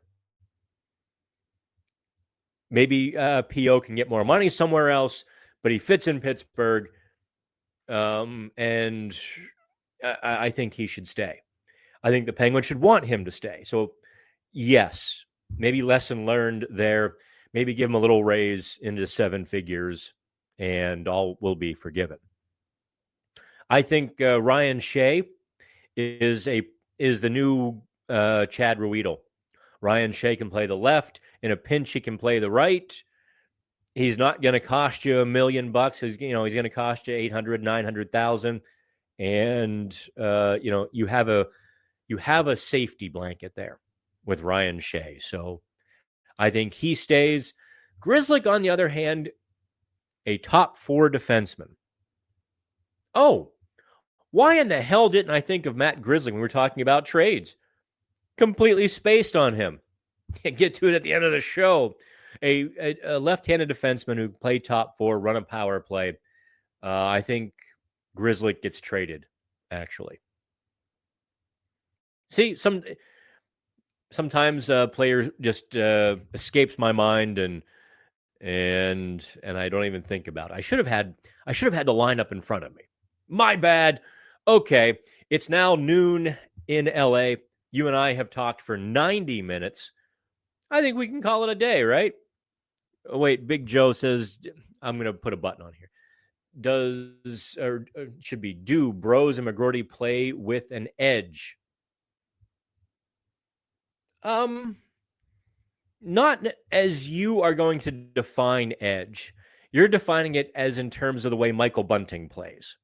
Maybe P.O. can get more money somewhere else, but he fits in Pittsburgh, and I think he should stay. I think the Penguins should want him to stay. So, yes, maybe lesson learned there. Maybe give him a little raise into 7 figures, and all will be forgiven. I think Ryan Shea is the new Chad Ruedel. Ryan Shea can play the left. In a pinch, he can play the right. He's not going to cost you $1 million. He's going to cost you 800, 900,000. And, you have a safety blanket there. with Ryan Shea. So I think he stays. Grzelcyk, on the other hand, a top 4 defenseman. Oh, why in the hell didn't I think of Matt Grzelcyk when we were talking about trades? Completely spaced on him. Get to it at the end of the show. A left-handed defenseman who played top 4, run a power play. I think Grzelcyk gets traded, actually. See, sometimes player just escapes my mind, and I don't even think about it. I should have had the lineup in front of me. My bad. Okay, it's now noon in LA. You and I have talked for 90 minutes. I think we can call it a day, right? Oh, wait, Big Joe says, I'm going to put a button on here. Do Bros and McGroarty play with an edge? Not as you are going to define edge. You're defining it as in terms of the way Michael Bunting plays.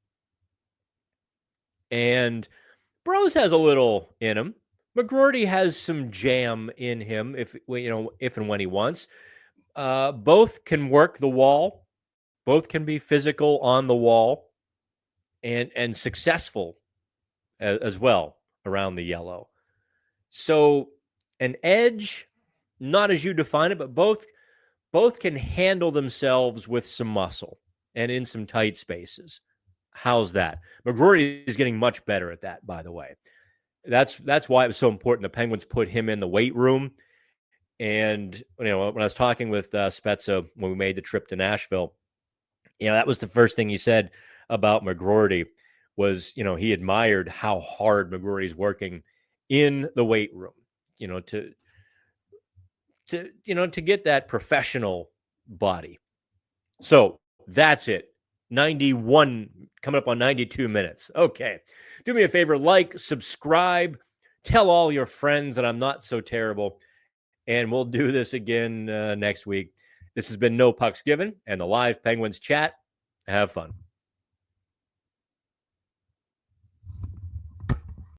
And Bros has a little in him. McGroarty has some jam in him if and when he wants. Both can work the wall. Both can be physical on the wall and successful as well around the yellow. So an edge, not as you define it, but both can handle themselves with some muscle and in some tight spaces. How's that? McGroarty is getting much better at that, by the way. That's why it was so important. The Penguins put him in the weight room. And, when I was talking with Spezza when we made the trip to Nashville, that was the first thing he said about McGroarty was, he admired how hard McGroarty's working in the weight room, to get that professional body. So that's it. 91 coming up on 92 minutes. Okay. Do me a favor, like, subscribe, tell all your friends that I'm not so terrible, and we'll do this again next week. This has been No Pucks Given and the live Penguins chat. Have fun.